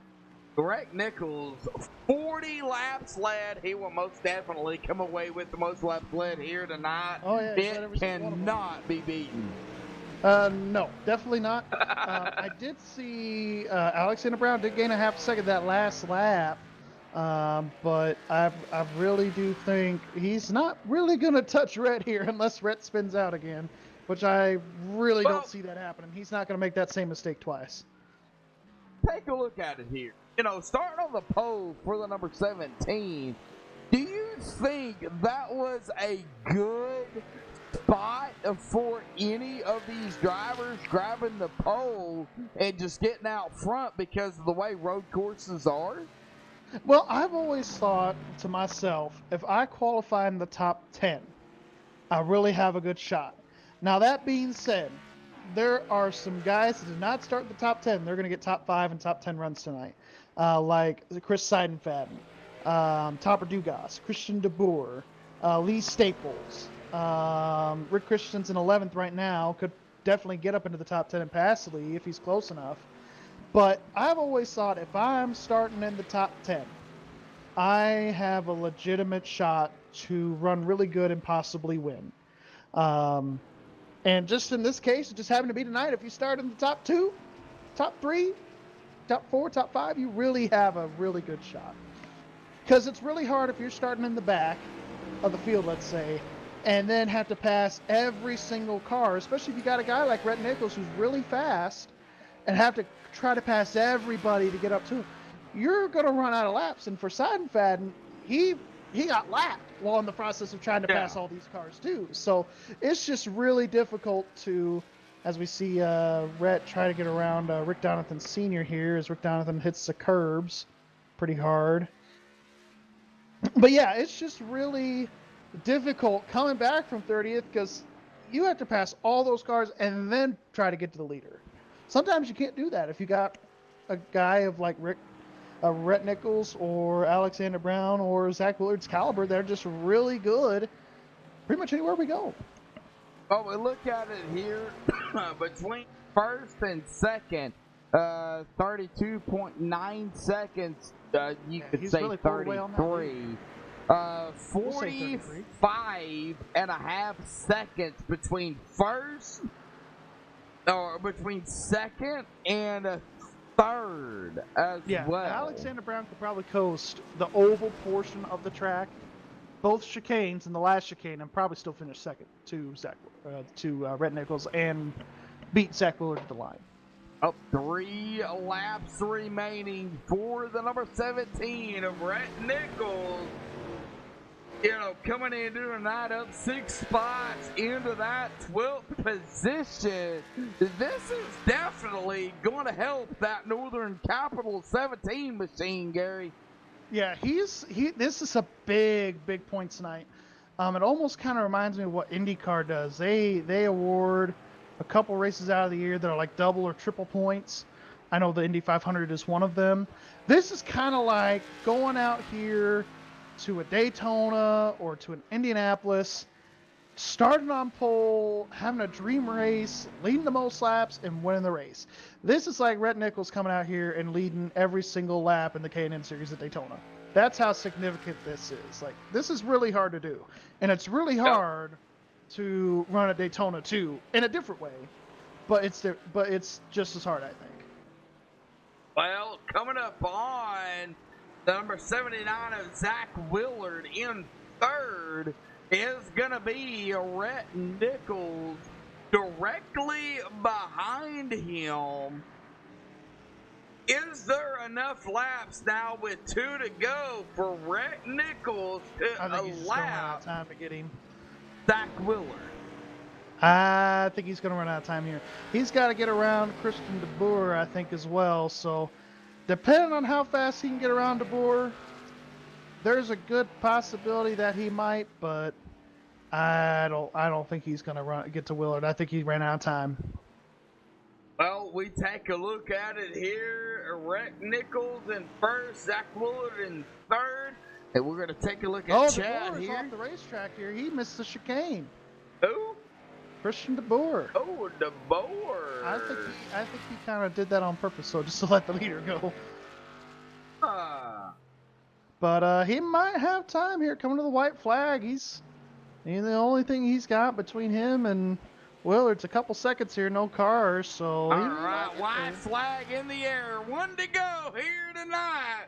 Rick Nichols, 40 laps led. He will most definitely come away with the most laps led here tonight. Oh, yeah, it cannot be beaten. No, definitely not. I did see Alexander Brown did gain a half a second that last lap. But I really do think he's not really going to touch Rhett here unless Rhett spins out again, which I really don't see that happening. He's not going to make that same mistake twice. Take a look at it here. You know, starting on the pole for the number 17, do you think that was a good spot for any of these drivers grabbing the pole and just getting out front because of the way road courses are? Well, I've always thought to myself, if I qualify in the top 10, I really have a good shot. Now, that being said, there are some guys that did not start in the top 10. They're going to get top 5 and top 10 runs tonight, like Chris Seidenfaden, Topper Dugas, Christian DeBoer, Lee Staples, Rick Christian's in 11th right now, could definitely get up into the top 10 and pass Lee if he's close enough. But I've always thought if I'm starting in the top 10, I have a legitimate shot to run really good and possibly win. And just in this case, it just happened to be tonight. If you start in the top 2, top 3, top 4, top 5, you really have a really good shot. Because it's really hard if you're starting in the back of the field, let's say, and then have to pass every single car, especially if you got a guy like Rhett Nichols who's really fast and have to try to pass everybody to get up to him. You're going to run out of laps. And for Seidenfaden, he got lapped while in the process of trying to pass all these cars too. So it's just really difficult to, as we see Rhett try to get around Rick Donathan Sr. here as Rick Donathan hits the curbs pretty hard. But yeah, it's just really difficult coming back from 30th because you have to pass all those cars and then try to get to the leader. Sometimes you can't do that. If you got a guy of like Rhett Nichols or Alexander Brown or Zach Willard's caliber, they're just really good pretty much anywhere we go. Well, we look at it here between first and second, 32.9 seconds. You could say really 33. We'll say 33. 45 and a half seconds between second and third as well. Alexander Brown could probably coast the oval portion of the track, both chicanes, and the last chicane, and probably still finish second to Rhett Nichols and beat Zach Willard to the line. 3 laps remaining for the number 17 of Rhett Nichols. Coming into tonight up 6 spots into that 12th position. This is definitely going to help that Northern Capital 17 machine, Gary. Yeah, this is a big points tonight. It almost kind of reminds me of what IndyCar does. They award a couple races out of the year that are like double or triple points. I know the Indy 500 is one of them. This is kind of like going out here to a Daytona or to an Indianapolis, starting on pole, having a dream race, leading the most laps, and winning the race. This is like Rhett Nichols coming out here and leading every single lap in the K&N Series at Daytona. That's how significant this is. Like, this is really hard to do. And it's really hard to run at Daytona, too, in a different way. But it's just as hard, I think. Well, coming up on number 79 of Zach Willard in third is going to be Rhett Nichols. Directly behind him, is there enough laps now with 2 to go for Rhett Nichols to I think he's just going to run out allow of time to get him. Zach Willard? I think he's going to run out of time here. He's got to get around Christian DeBoer, I think, as well. So, depending on how fast he can get around DeBoer, there's a good possibility that he might, but I don't think he's going to get to Willard. I think he ran out of time. Well, we take a look at it here. Rhett Nichols in first, Zach Willard in third, and we're going to take a look at Chad DeBoer's here. off the racetrack here. He missed the chicane. Who? Christian DeBoer. Oh, DeBoer. I think he kind of did that on purpose, so just to let the leader go. But he might have time here coming to the white flag. He's the only thing he's got between him and Willard's a couple seconds here, no cars. So all right, white flag in the air. 1 to go here tonight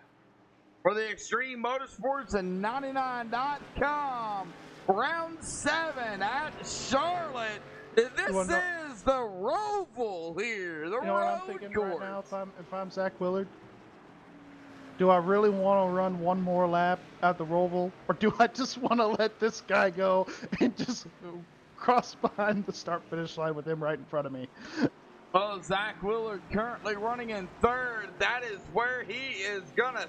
for the Extreme Motorsports and 99.com. Round 7 at Charlotte. This is the Roval here, the you know what I'm road thinking course. right now if I'm Zach Willard? Do I really want to run one more lap at the Roval, or do I just want to let this guy go and just cross behind the start-finish line with him right in front of me? Well, Zach Willard currently running in third. That is where he is going to,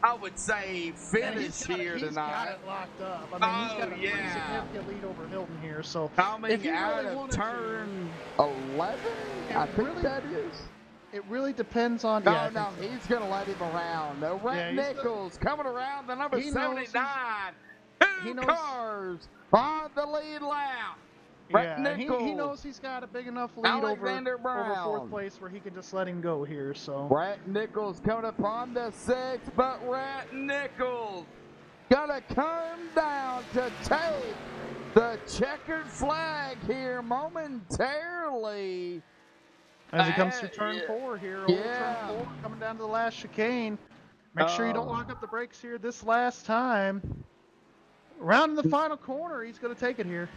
I would say, finish here tonight. He's got it locked up. I mean, he's got a pretty significant lead over Hilton here. So coming out of turn 11, I think that is. It really depends on. No, he's going to let him around. Rhett Nichols coming around the number 79. 2 cars on the lead lap. Rhett Nichols. He knows he's got a big enough lead over fourth place where he can just let him go here. So Rhett Nichols coming up on the 6th, but Rhett Nichols gonna come down to take the checkered flag here momentarily. As he comes through turn 4 here, turn 4, coming down to the last chicane. Make sure you don't lock up the brakes here this last time. Round in the final corner, he's going to take it here.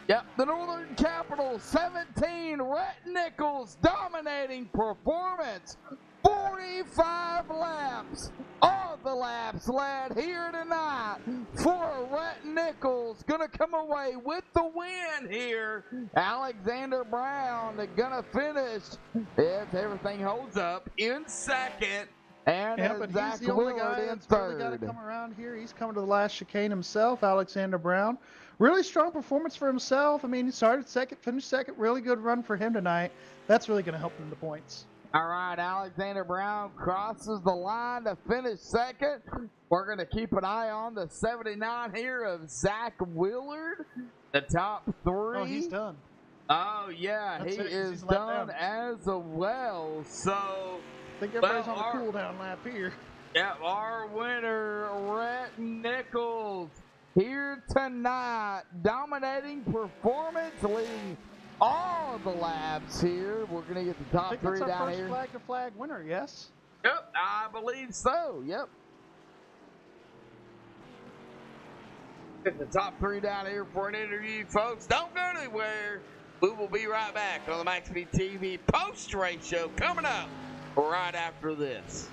Yep, the Northern Capital 17, Rhett Nichols dominating performance. 45 laps. All the laps led here tonight for Rhett Nichols. Going to come away with the win here. Alexander Brown going to finish, if everything holds up, in second. And Zach Willard in third. Really got to come around here. He's coming to the last chicane himself, Alexander Brown. Really strong performance for himself. I mean, he started second, finished second. Really good run for him tonight. That's really going to help him in the points. All right, Alexander Brown crosses the line to finish second. We're going to keep an eye on the 79 here of Zach Willard, the top 3. Oh, he's done. Oh, yeah, he is done as well. So I think everybody's on a cool down lap here. Yeah, our winner, Rhett Nichols, here tonight, dominating performance, leading all the laps here. We're going to get the I top think three that's our down first here. flag to flag winner, yes? Yep, I believe so. Yep. Get the top three down here for an interview, folks. Don't go anywhere. We will be right back on the MaxSpeedTV post-race show coming up right after this.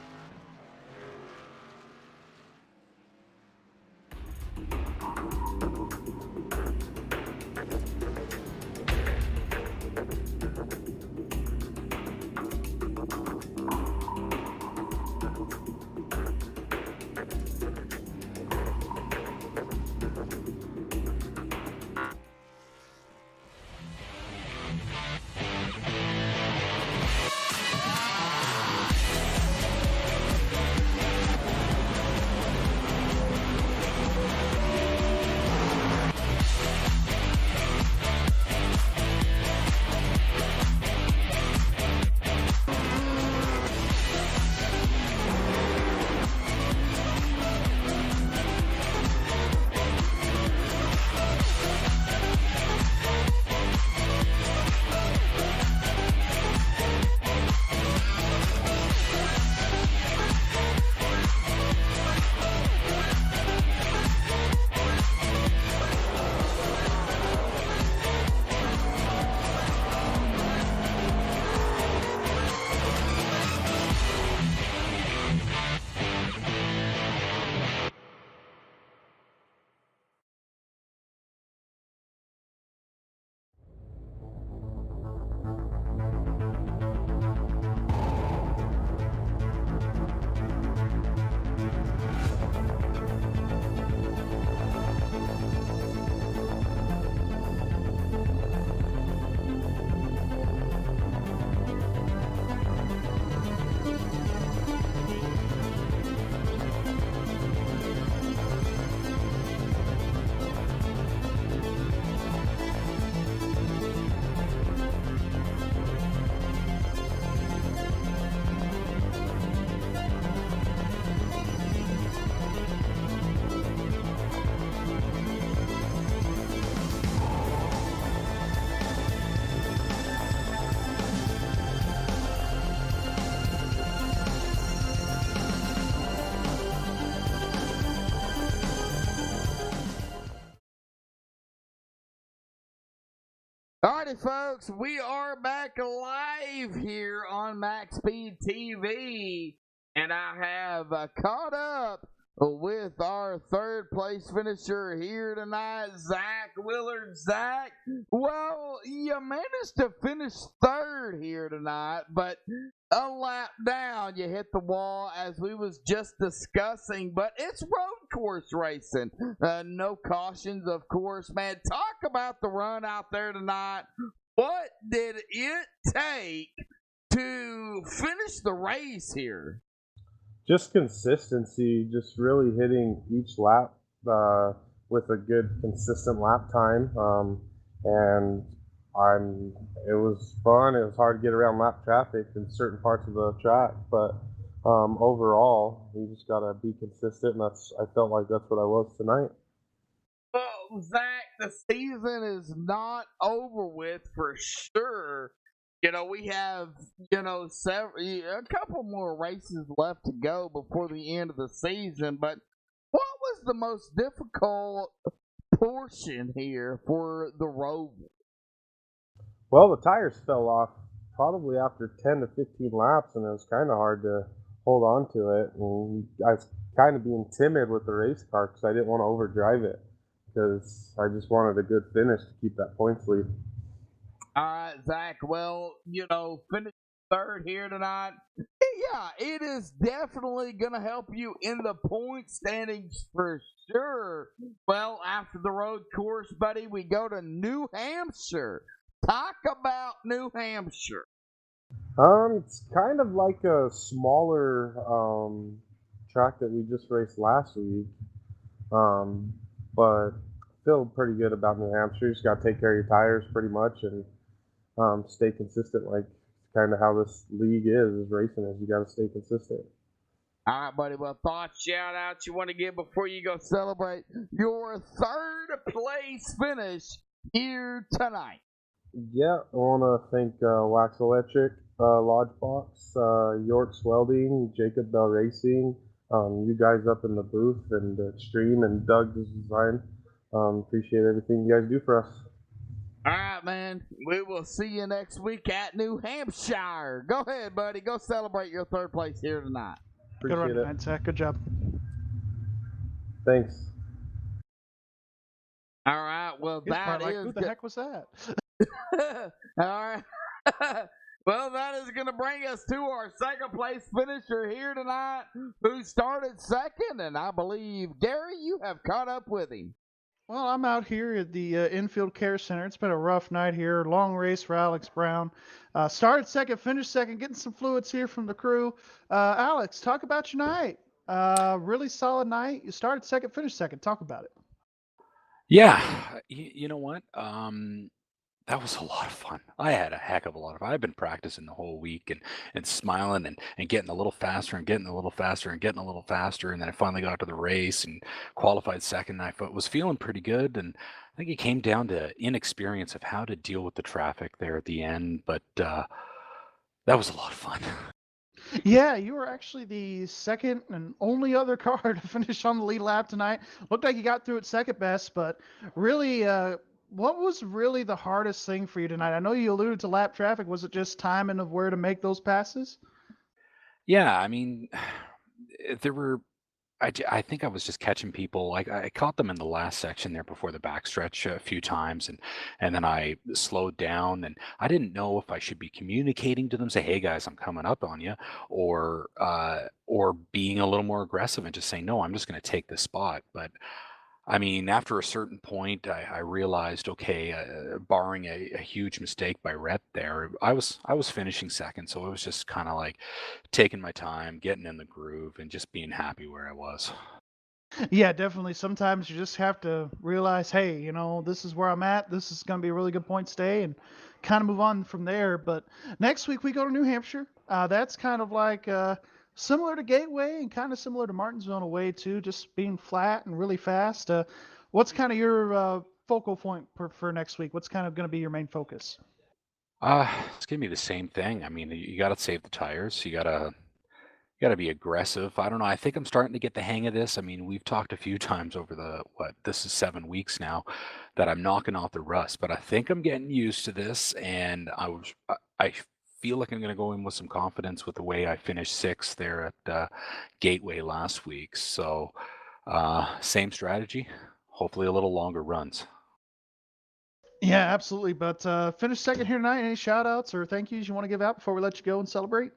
Alrighty, folks, we are back live here on MaxSpeedTV, and I have caught up with our third place finisher here tonight, Zach Willard. Zach, well, you managed to finish third here tonight, but a lap down, you hit the wall as we was just discussing, but it's road course racing. No cautions, of course, man. Talk about the run out there tonight. What did it take to finish the race here? Just consistency, just really hitting each lap with a good consistent lap time. And it was fun. It was hard to get around lap traffic in certain parts of the track, but overall, you just gotta be consistent. And I felt like that's what I was tonight. Well, Zach, the season is not over with for sure. You know, we have, a couple more races left to go before the end of the season, but what was the most difficult portion here for the Rover? Well, the tires fell off probably after 10 to 15 laps, and it was kind of hard to hold on to it. And I was kind of being timid with the race car because I didn't want to overdrive it because I just wanted a good finish to keep that points lead. All right, Zach. Well, finish third here tonight. Yeah, it is definitely going to help you in the point standings for sure. Well, after the road course, buddy, we go to New Hampshire. Talk about New Hampshire. It's kind of like a smaller track that we just raced last week, but feel pretty good about New Hampshire. You just got to take care of your tires pretty much and stay consistent. Like kind of how this league is racing is you got to stay consistent. All right, buddy. Well, thoughts, shout outs you want to give before you go celebrate your third place finish here tonight? Yeah, I want to thank Wax Electric, Lodgebox, York's Welding, Jacob Bell Racing, you guys up in the booth, and Extreme, and Doug's Design. Appreciate everything you guys do for us. All right, man. We will see you next week at New Hampshire. Go ahead, buddy. Go celebrate your third place here tonight. Good run Appreciate it. tonight, Zach. Good job. Thanks. All right. Well, He's that probably like, is who the heck was that? All right. Well, that is going to bring us to our second place finisher here tonight, who started second, and I believe, Gary, you have caught up with him. Well, I'm out here at the infield care center. It's been a rough night here. Long race for Alex Brown. Started second, finished second, getting some fluids here from the crew. Alex, talk about your night. Really solid night. You started second, finished second. Talk about it. Yeah, you know what? That was a lot of fun. I had a heck of a lot of fun. I've been practicing the whole week and smiling and getting a little faster and getting a little faster and getting a little faster. And then I finally got to the race and qualified second. And was feeling pretty good. And I think it came down to inexperience of how to deal with the traffic there at the end. But that was a lot of fun. Yeah, you were actually the second and only other car to finish on the lead lap tonight. Looked like you got through at second best, but really, what was really the hardest thing for you tonight? I know you alluded to lap traffic. Was it just timing of where to make those passes? Yeah, I mean, there were. I think I was just catching people. Like I caught them in the last section there before the backstretch a few times, and then I slowed down, and I didn't know if I should be communicating to them, say, "Hey guys, I'm coming up on you," or being a little more aggressive and just saying, "No, I'm just going to take this spot." But I mean, after a certain point, I realized, okay, barring a huge mistake by Rhett there, I was finishing second, so it was just kind of like taking my time, getting in the groove, and just being happy where I was. Yeah, definitely. Sometimes you just have to realize, hey, this is where I'm at. This is going to be a really good point stay, and kind of move on from there. But next week we go to New Hampshire. That's kind of like similar to Gateway and kind of similar to Martinsville in a way too, just being flat and really fast. What's kind of your focal point for next week? What's kind of going to be your main focus? It's gonna be the same thing. I mean, you got to save the tires. You gotta be aggressive. I don't know. I think I'm starting to get the hang of this. I mean, we've talked a few times over the this is 7 weeks now that I'm knocking off the rust, but I think I'm getting used to this, and I feel like I'm gonna go in with some confidence with the way I finished sixth there at Gateway last week. So, same strategy. Hopefully, a little longer runs. Yeah, absolutely. But finish second here tonight. Any shout outs or thank yous you want to give out before we let you go and celebrate?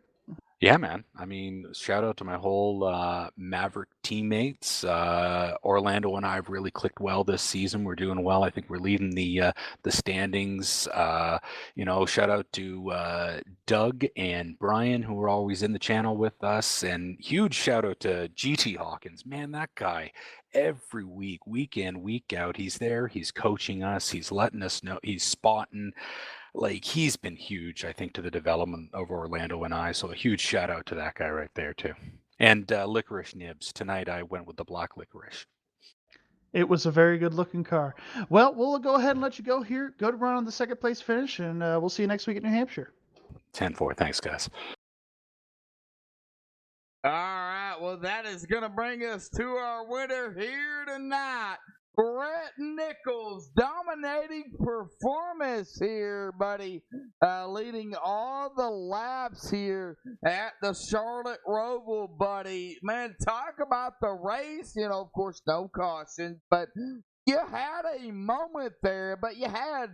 Yeah, man. I mean, shout out to my whole Maverick teammates. Orlando and I have really clicked well this season. We're doing well. I think we're leading the standings. Shout out to Doug and Brian, who are always in the channel with us, and huge shout out to GT Hawkins. Man, that guy every week, week in, week out, he's there. He's coaching us. He's letting us know. He's spotting. Like he's been huge, I think, to the development of Orlando and I. So a huge shout out to that guy right there too. And Licorice Nibs. Tonight I went with the black licorice. It was a very good looking car. Well, we'll go ahead and let you go here. Go to run on the second place finish, and we'll see you next week at New Hampshire. 10-4. Thanks, guys. All right, well, that is going to bring us to our winner here tonight. Brett Nichols, dominating performance here, buddy, leading all the laps here at the Charlotte Roval, buddy. Man, talk about the race. Of course, no caution, but you had a moment there, but you had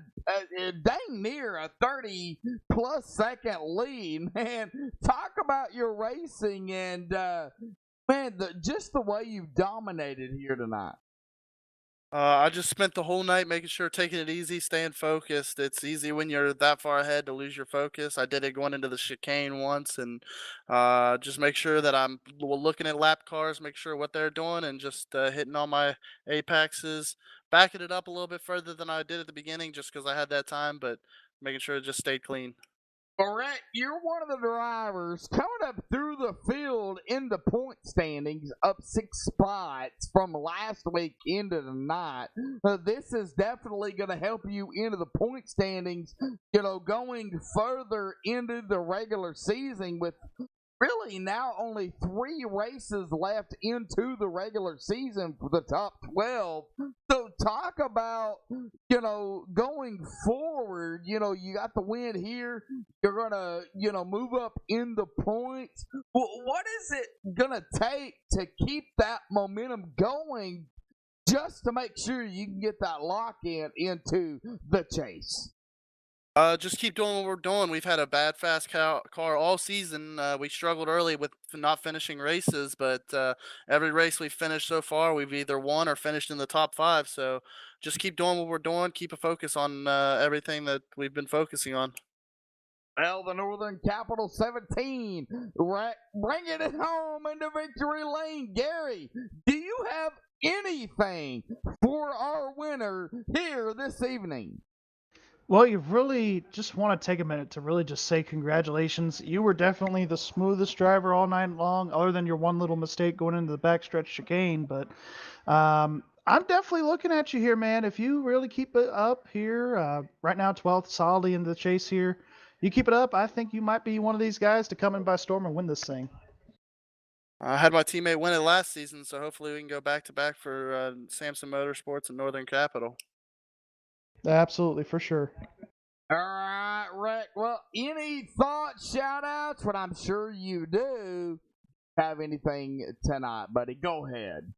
dang near a 30-plus second lead. Man, talk about your racing and, man, just the way you dominated here tonight. I just spent the whole night making sure taking it easy, staying focused. It's easy when you're that far ahead to lose your focus. I did it going into the chicane once, and just make sure that I'm looking at lap cars, make sure what they're doing, and just hitting all my apexes, backing it up a little bit further than I did at the beginning, just because I had that time, but making sure it just stayed clean. Correct. You're one of the drivers coming up through the field in the point standings, up 6 spots from last week into tonight. This is definitely going to help you into the point standings, going further into the regular season with really now only 3 races left into the regular season for the top 12. So talk about, going forward, you got the win here. You're going to, move up in the points. Well, what is it going to take to keep that momentum going just to make sure you can get that lock in into the chase? Just keep doing what we're doing. We've had a bad fast car all season. We struggled early with not finishing races, but every race we've finished so far, we've either won or finished in the top 5. So just keep doing what we're doing. Keep a focus on everything that we've been focusing on. Well, the Northern Capital 17, bringing it home into victory lane. Gary, do you have anything for our winner here this evening? Well, you really just want to take a minute to really just say congratulations. You were definitely the smoothest driver all night long, other than your one little mistake going into the backstretch chicane. But I'm definitely looking at you here, man. If you really keep it up here, right now 12th, solidly into the chase here. You keep it up, I think you might be one of these guys to come in by storm and win this thing. I had my teammate win it last season, so hopefully we can go back to back for Samson Motorsports and Northern Capital. Absolutely, for sure. All right, Rick. Well, any thoughts, shout outs? But I'm sure you do have anything tonight, buddy. Go ahead.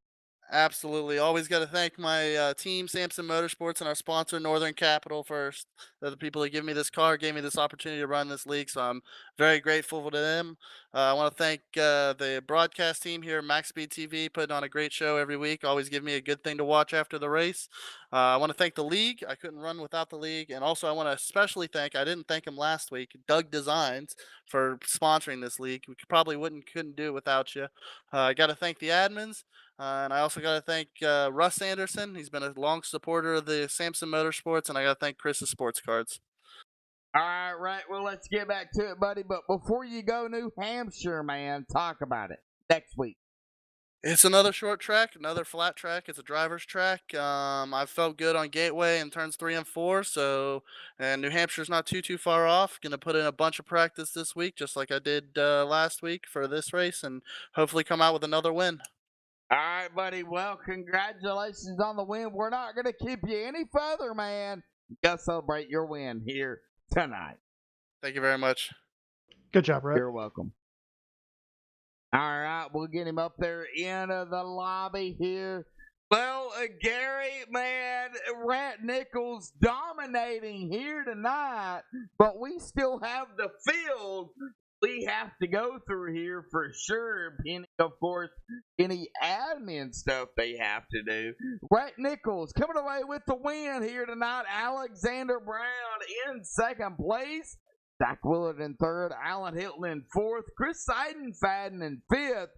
Absolutely. Always got to thank my team, Samson Motorsports, and our sponsor, Northern Capital, first. They're the people that give me this car, gave me this opportunity to run this league, so I'm very grateful to them. I want to thank the broadcast team here, MaxSpeedTV, putting on a great show every week. Always give me a good thing to watch after the race. I want to thank the league. I couldn't run without the league. And also, I want to especially thank, I didn't thank him last week, Doug Designs, for sponsoring this league. We probably couldn't do it without you. I got to thank the admins. And I also got to thank Russ Anderson. He's been a long supporter of the Samson Motorsports, and I got to thank Chris's Sports Cards. All right. Well, let's get back to it, buddy. But before you go, New Hampshire, man, talk about it next week. It's another short track, another flat track. It's a driver's track. I felt good on Gateway in turns 3 and 4. And New Hampshire's not too far off. Going to put in a bunch of practice this week, just like I did last week for this race, and hopefully come out with another win. All right, buddy. Well, congratulations on the win. We're not going to keep you any further, man. Go celebrate your win here tonight. Thank you very much. Good job, Rick. You're welcome. All right, we'll get him up there into the lobby here. Well, Gary, man, Rat Nichols dominating here tonight, but we still have the field we have to go through here for sure. And of course, any admin stuff they have to do. Rat Nichols coming away with the win here tonight. Alexander Brown in second place. Zach Willard in third, Alan Hilton in fourth, Chris Seidenfaden in fifth,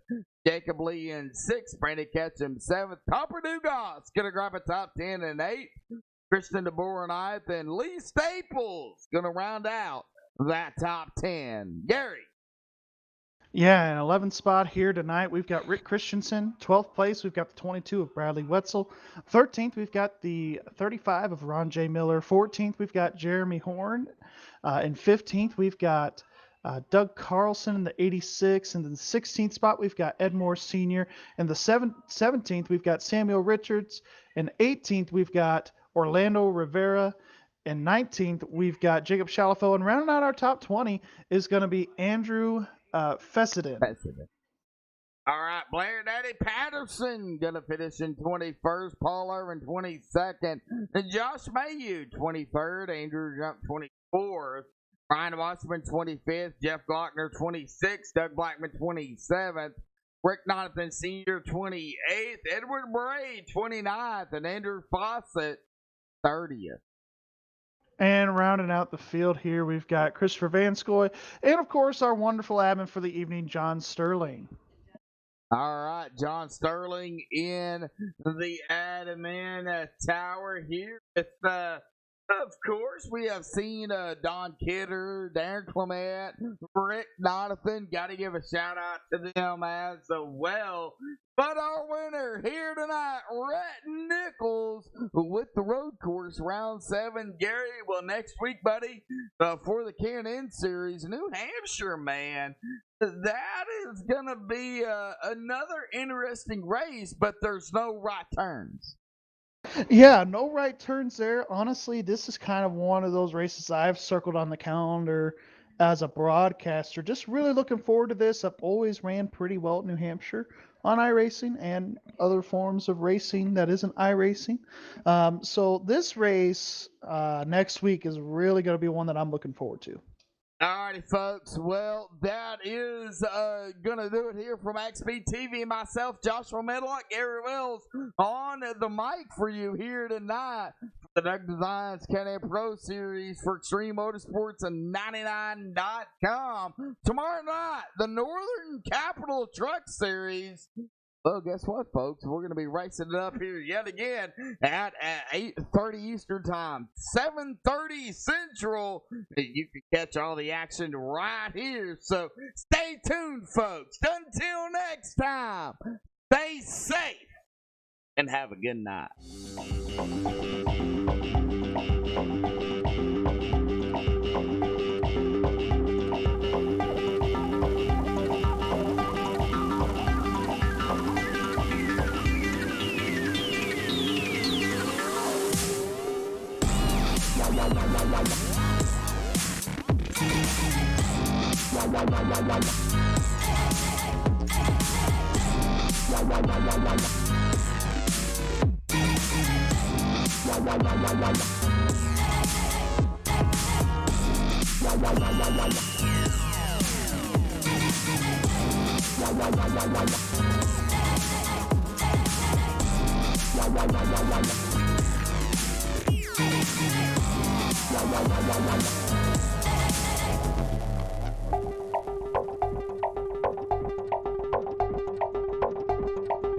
Jacob Lee in sixth, Brandon Ketchum seventh, Copper Dugas gonna grab a top 10 and 8, Christian DeBoer in ninth, and Lee Staples gonna round out that top 10. Gary. Yeah, an 11th spot here tonight. We've got Rick Christensen. 12th place, we've got the 22 of Bradley Wetzel. 13th, we've got the 35 of Ron J. Miller. 14th, we've got Jeremy Horn. And 15th, we've got Doug Carlson in the 86. And then the 16th spot, we've got Ed Moore Sr. And the 17th, we've got Samuel Richards. And 18th, we've got Orlando Rivera. And 19th, we've got Jacob Shalafo. And rounding out our top 20 is going to be Andrew Fessenden. All right, Blair Daddy Patterson gonna finish in 21st, Paul Irvin 22nd, and Josh Mayhew 23rd, Andrew Jump 24th, Ryan Wasserman 25th, Jeff Glockner 26th, Doug Blackman 27th, Rick Jonathan Sr. 28th, Edward Bray 29th, and Andrew Fawcett 30th. And rounding out the field here, we've got Christopher Vanskoy, and of course our wonderful admin for the evening, John Sterling. All right, John Sterling in the admin tower here with Of course, we have seen Don Kidder, Darren Clement, Rick Donathan. Got to give a shout out to them as well. But our winner here tonight, Rhett Nichols, with the road course, round 7. Gary, well, next week, buddy, for the K&N Series, New Hampshire, man, that is going to be another interesting race, but there's no right turns. Yeah, no right turns there. Honestly, this is kind of one of those races I've circled on the calendar as a broadcaster. Just really looking forward to this. I've always ran pretty well at New Hampshire on iRacing and other forms of racing that isn't iRacing. So this race next week is really going to be one that I'm looking forward to. Alrighty, folks. Well, that is going to do it here for MaxSpeedTV. Myself, Joshua Medlock, Gary Wells on the mic for you here tonight for the Doug Designs Can-Am Pro Series for Extreme Motorsports and 99.com. Tomorrow night, the Northern Capital Truck Series. Well, guess what, folks? We're going to be racing it up here yet again at 8:30 Eastern Time, 7:30 Central. You can catch all the action right here. So stay tuned, folks. Until next time, stay safe and have a good night.